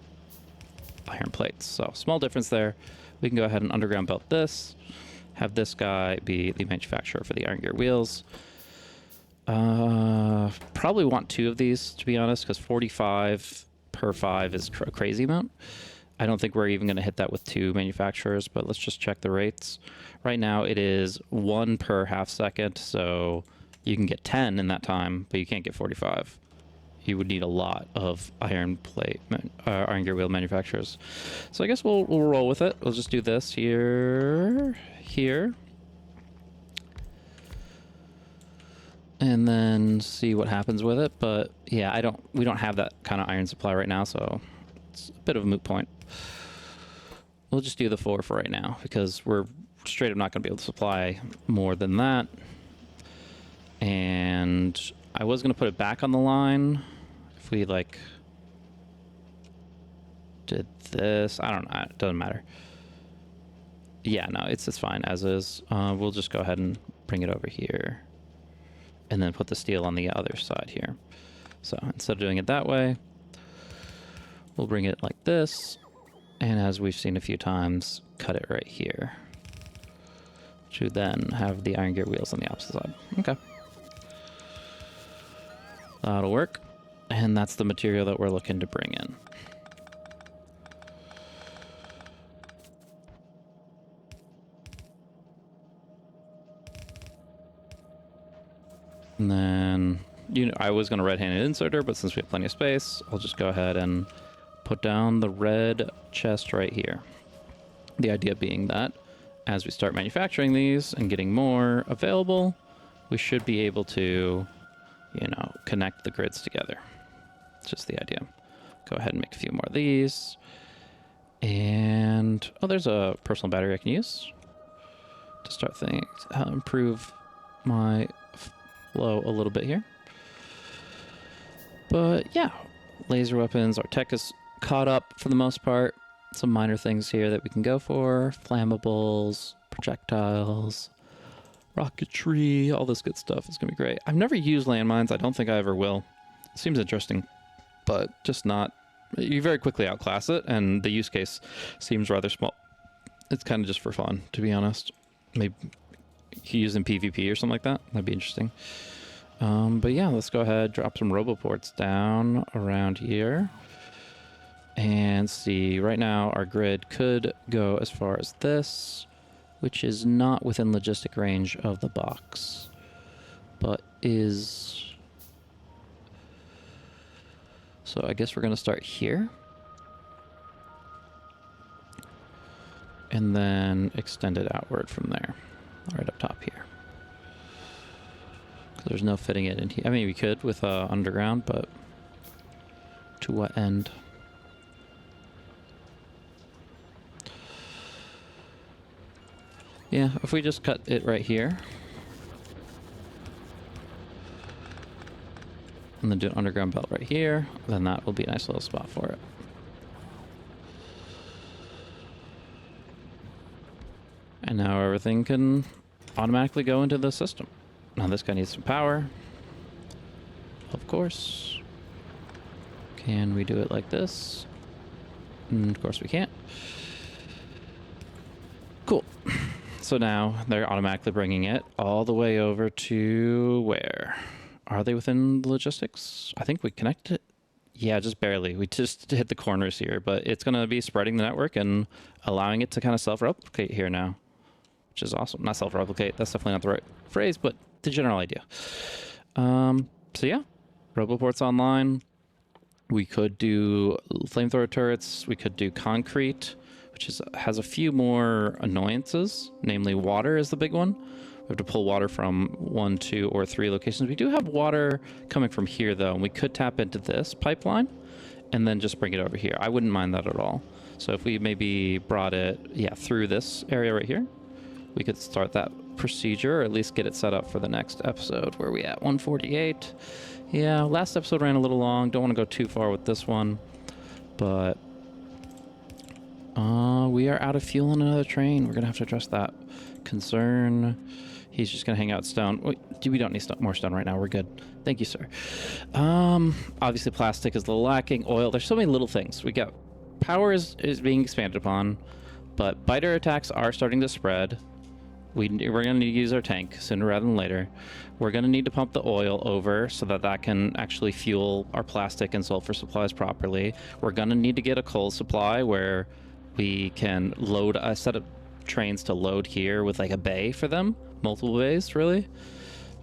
iron plates. So small difference there. We can go ahead and underground belt this, have this guy be the manufacturer for the iron gear wheels. Probably want 2 of these, to be honest, because 45 per 5 is a crazy amount. I don't think we're even going to hit that with 2 manufacturers, but let's just check the rates. Right now it is 1 per half second, so you can get 10 in that time, but you can't get 45. You would need a lot of iron gear wheel manufacturers. So I guess we'll roll with it. We'll just do this here, and then see what happens with it. But yeah, we don't have that kind of iron supply right now, so it's a bit of a moot point. We'll just do the 4 for right now, because we're straight up not going to be able to supply more than that. And I was going to put it back on the line. If we like did this, I don't know, it doesn't matter. Yeah, no, it's fine as is. We'll just go ahead and bring it over here, and then put the steel on the other side here. So instead of doing it that way, we'll bring it like this, and as we've seen a few times, cut it right here to then have the iron gear wheels on the opposite side. Okay, that'll work. And that's the material that we're looking to bring in. And then, I was going to red-handed inserter, but since we have plenty of space, I'll just go ahead and put down the red chest right here. The idea being that as we start manufacturing these and getting more available, we should be able to, connect the grids together. Just the idea. Go ahead and make a few more of these. And, oh, there's a personal battery I can use to start things, improve my flow a little bit here. But yeah, laser weapons, our tech is caught up for the most part. Some minor things here that we can go for. Flammables, projectiles, rocketry, all this good stuff is going to be great. I've never used landmines. I don't think I ever will. It seems interesting, but just not. You very quickly outclass it, and the use case seems rather small. It's kind of just for fun, to be honest. Maybe you could use in PvP or something like that. That'd be interesting. But yeah, let's go ahead, drop some roboports down around here. And see, right now our grid could go as far as this, which is not within logistic range of the box, but is... So I guess we're going to start here. And then extend it outward from there, right up top here. There's no fitting it in here. I mean, we could with underground, but to what end? Yeah, if we just cut it right here, and then do an underground belt right here, then that will be a nice little spot for it. And now everything can automatically go into the system. Now this guy needs some power. Of course. Can we do it like this? Of course we can't. Cool. So now they're automatically bringing it all the way over to where? Are they within the logistics? I think we connected it. Yeah, just barely. We just hit the corners here, but it's going to be spreading the network and allowing it to kind of self-replicate here now, which is awesome. Not self-replicate. That's definitely not the right phrase, but the general idea. So yeah, roboports online. We could do flamethrower turrets. We could do concrete, which has a few more annoyances, namely water is the big one. We have to pull water from 1, 2, or 3 locations. We do have water coming from here, though, and we could tap into this pipeline and then just bring it over here. I wouldn't mind that at all. So if we maybe brought it, yeah, through this area right here, we could start that procedure, or at least get it set up for the next episode. Where are we at? 148. Yeah, last episode ran a little long. Don't want to go too far with this one, but we are out of fuel on another train. We're gonna have to address that concern. He's just gonna hang out stone. Wait, we don't need more stone right now. We're good. Thank you, sir. Obviously plastic is a little lacking. Oil. There's so many little things. We got power is being expanded upon, but biter attacks are starting to spread. We're gonna need to use our tank sooner rather than later. We're gonna need to pump the oil over so that can actually fuel our plastic and sulfur supplies properly. We're gonna need to get a coal supply where we can load a set of trains to load here with like a bay for them. Multiple bays, really.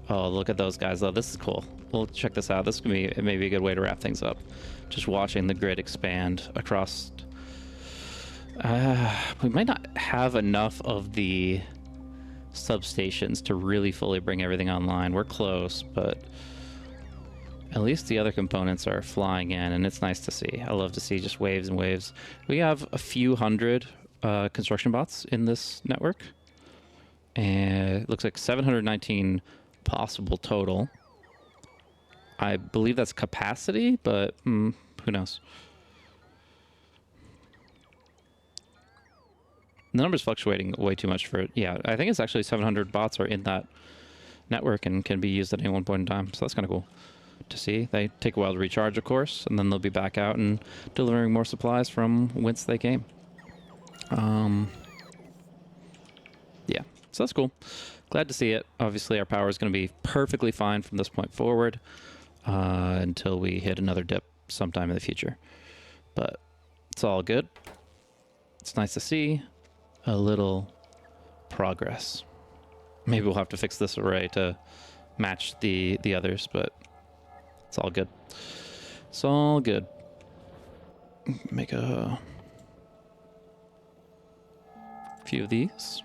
Oh, look at those guys though. This is cool. We'll check this out. This could be maybe a good way to wrap things up. Just watching the grid expand across. We might not have enough of the substations to really fully bring everything online. We're close, but at least the other components are flying in, and it's nice to see. I love to see just waves and waves. We have a few hundred construction bots in this network, and it looks like 719 possible total. I believe that's capacity, but who knows? The number's fluctuating way too much for it. Yeah, I think it's actually 700 bots are in that network and can be used at any one point in time. So that's kind of cool to see. They take a while to recharge, of course, and then they'll be back out and delivering more supplies from whence they came. Yeah, so that's cool. Glad to see it. Obviously, our power is going to be perfectly fine from this point forward until we hit another dip sometime in the future. But it's all good. It's nice to see a little progress. Maybe we'll have to fix this array to match the others, but it's all good. It's all good. Make a few of these.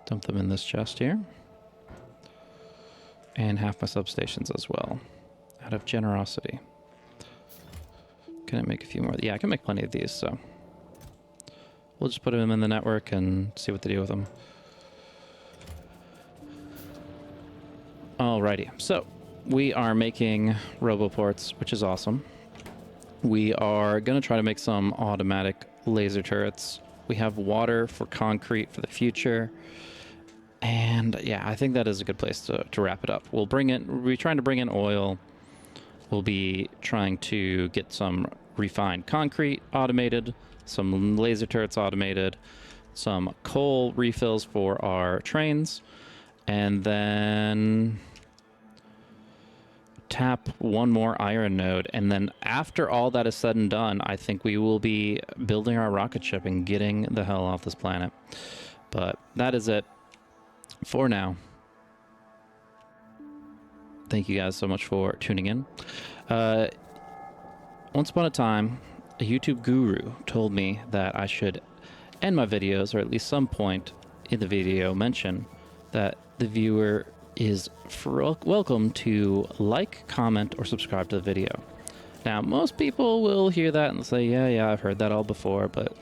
Dump them in this chest here. And half my substations as well, out of generosity. Can I make a few more? Yeah, I can make plenty of these, so we'll just put them in the network and see what to do with them. Alrighty, so we are making roboports, which is awesome. We are going to try to make some automatic laser turrets. We have water for concrete for the future. And yeah, I think that is a good place to wrap it up. We'll be trying to bring in oil. We'll be trying to get some refined concrete automated, some laser turrets automated, some coal refills for our trains, and then tap one more iron node. And then after all that is said and done, I think we will be building our rocket ship and getting the hell off this planet. But that is it for now. Thank you guys so much for tuning in. Once upon a time, a YouTube guru told me that I should end my videos, or at least some point in the video mention that the viewer is welcome to like, comment, or subscribe to the video. Now, most people will hear that and say, yeah, I've heard that all before, but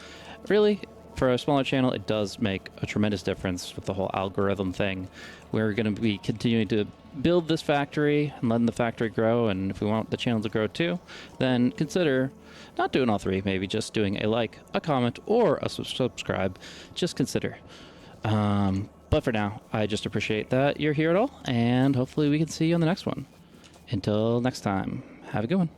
really, for a smaller channel, it does make a tremendous difference with the whole algorithm thing. We're going to be continuing to build this factory and letting the factory grow, and if we want the channel to grow too, then consider not doing all three, maybe just doing a like, a comment, or a subscribe. Just consider. But for now, I just appreciate that you're here at all, and hopefully we can see you on the next one. Until next time, have a good one.